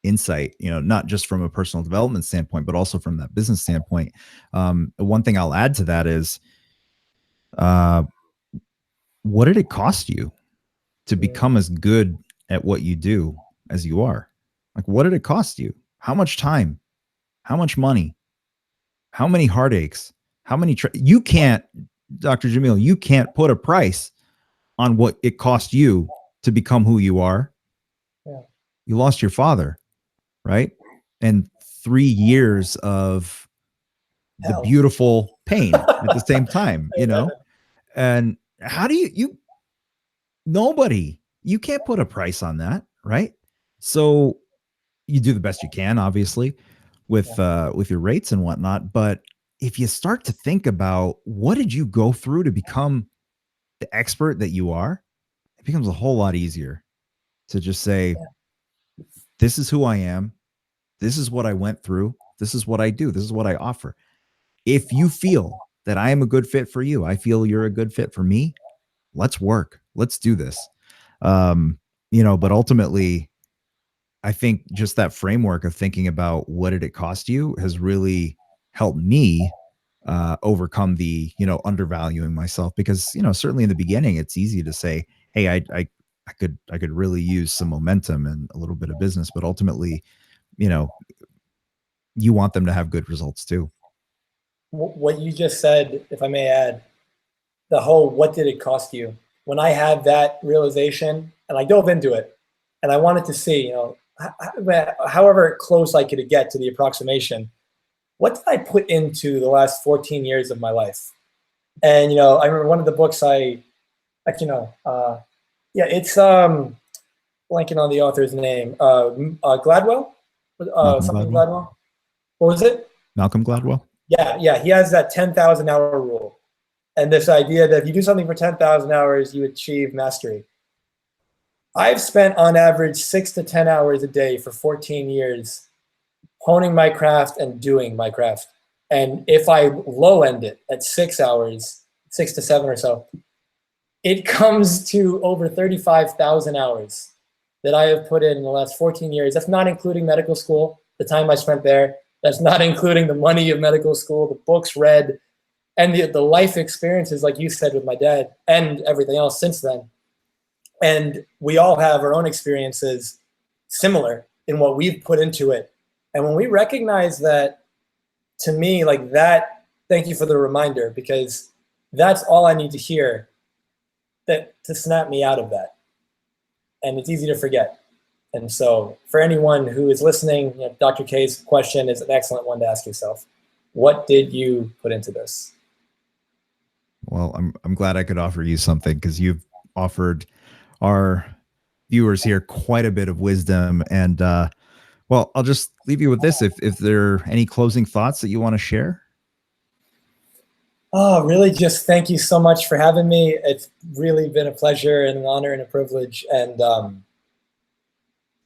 insight, you know, not just from a personal development standpoint, but also from that business standpoint. One thing I'll add to that is, what did it cost you to become as good at what you do as you are? Like, what did it cost you? How much time? How much money? How many heartaches? How many? You can't, Dr. Jamil, you can't put a price on what it cost you to become who you are. Yeah. You lost your father, right? And 3 years of the beautiful pain at the same time, you know? And how do you nobody, you can't put a price on that, right? So you do the best you can, obviously, Yeah. with your rates and whatnot. But if you start to think about what did you go through to become the expert that you are, it becomes a whole lot easier to just say, this is who I am. This is what I went through. This is what I do. This is what I offer. If you feel that I am a good fit for you, I feel you're a good fit for me, let's work. Let's do this. Um, but ultimately, I think just that framework of thinking about what did it cost you has really helped me overcome the undervaluing myself, because certainly in the beginning it's easy to say, hey, I could really use some momentum and a little bit of business, but ultimately, you know you want them to have good results too. What you just said, if I may add, the whole what did it cost you? When I had that realization and I dove into it and I wanted to see, however close I could get to the approximation, what did I put into the last 14 years of my life? And, I remember one of the books yeah, it's blanking on the author's name, Gladwell, Malcolm something Gladwell. Gladwell. What was it? Malcolm Gladwell. Yeah, he has that 10,000 hour rule. And this idea that if you do something for 10,000 hours, you achieve mastery. I've spent on average 6 to 10 hours a day for 14 years honing my craft and doing my craft. And if I low end it at 6 hours, 6 to 7 or so, it comes to over 35,000 hours that I have put in the last 14 years. That's not including medical school, the time I spent there. That's not including the money of medical school, the books read, and the life experiences, like you said, with my dad and everything else since then. And we all have our own experiences similar in what we've put into it. And when we recognize that, to me, like that, thank you for the reminder, because that's all I need to hear to snap me out of that. And it's easy to forget. And so for anyone who is listening, Dr. K's question is an excellent one to ask yourself. What did you put into this? Well, I'm glad I could offer you something, because you've offered our viewers here quite a bit of wisdom. And well, I'll just leave you with this. If there are any closing thoughts that you want to share. Oh, really just thank you so much for having me. It's really been a pleasure and an honor and a privilege. And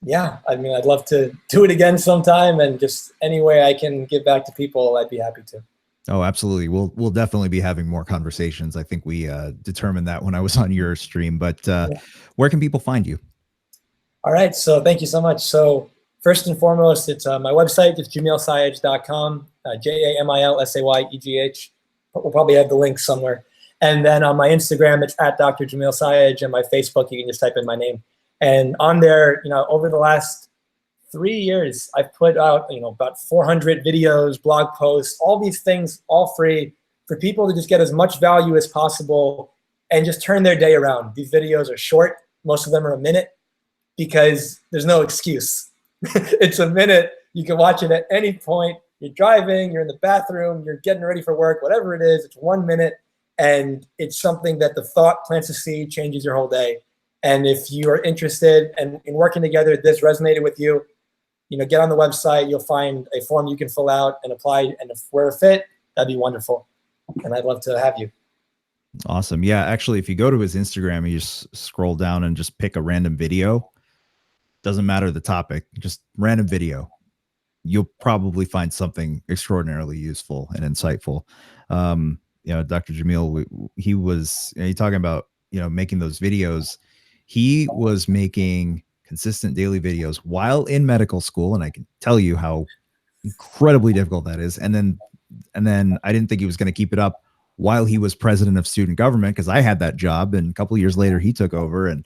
yeah, I mean, I'd love to do it again sometime, and just any way I can give back to people, I'd be happy to. Oh, absolutely. We'll definitely be having more conversations. I think we determined that when I was on your stream. But Yeah. where can people find you? All right, so thank you so much. So first and foremost, it's my website. It's jamilsayegh.com, JamilSayegh. We'll probably have the link somewhere. And then on my Instagram, it's at Dr. Jamil Sayegh, and my Facebook, you can just type in my name. And on there, over the last 3 years, I've put out, about 400 videos, blog posts, all these things, all free for people to just get as much value as possible and just turn their day around. These videos are short. Most of them are a minute, because there's no excuse. It's a minute. You can watch it at any point. You're driving, you're in the bathroom, you're getting ready for work, whatever it is, it's 1 minute. And it's something that the thought plants a seed, changes your whole day. And if you are interested in working together, this resonated with you, get on the website, you'll find a form you can fill out and apply. And if we're a fit, that'd be wonderful. And I'd love to have you. Awesome. Yeah, actually, if you go to his Instagram and you just scroll down and just pick a random video, doesn't matter the topic, just random video, you'll probably find something extraordinarily useful and insightful. Dr. Jamil, he was talking about, making those videos. He was making consistent daily videos while in medical school. And I can tell you how incredibly difficult that is. And then I didn't think he was going to keep it up while he was president of student government, because I had that job. And a couple of years later, he took over, and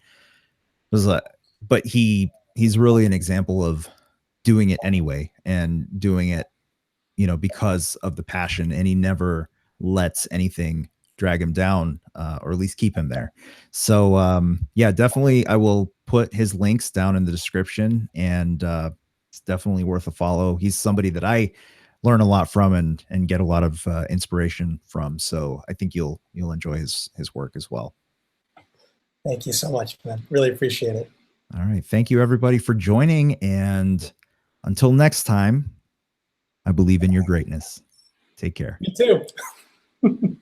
was like, but he's really an example of doing it anyway, and doing it, because of the passion, and he never lets anything drag him down, or at least keep him there. So yeah, definitely, I will put his links down in the description, and it's definitely worth a follow. He's somebody that I learn a lot from and get a lot of inspiration from. So I think you'll enjoy his work as well. Thank you so much, man. Really appreciate it. All right. Thank you, everybody, for joining. And until next time, I believe in your greatness. Take care. Me too.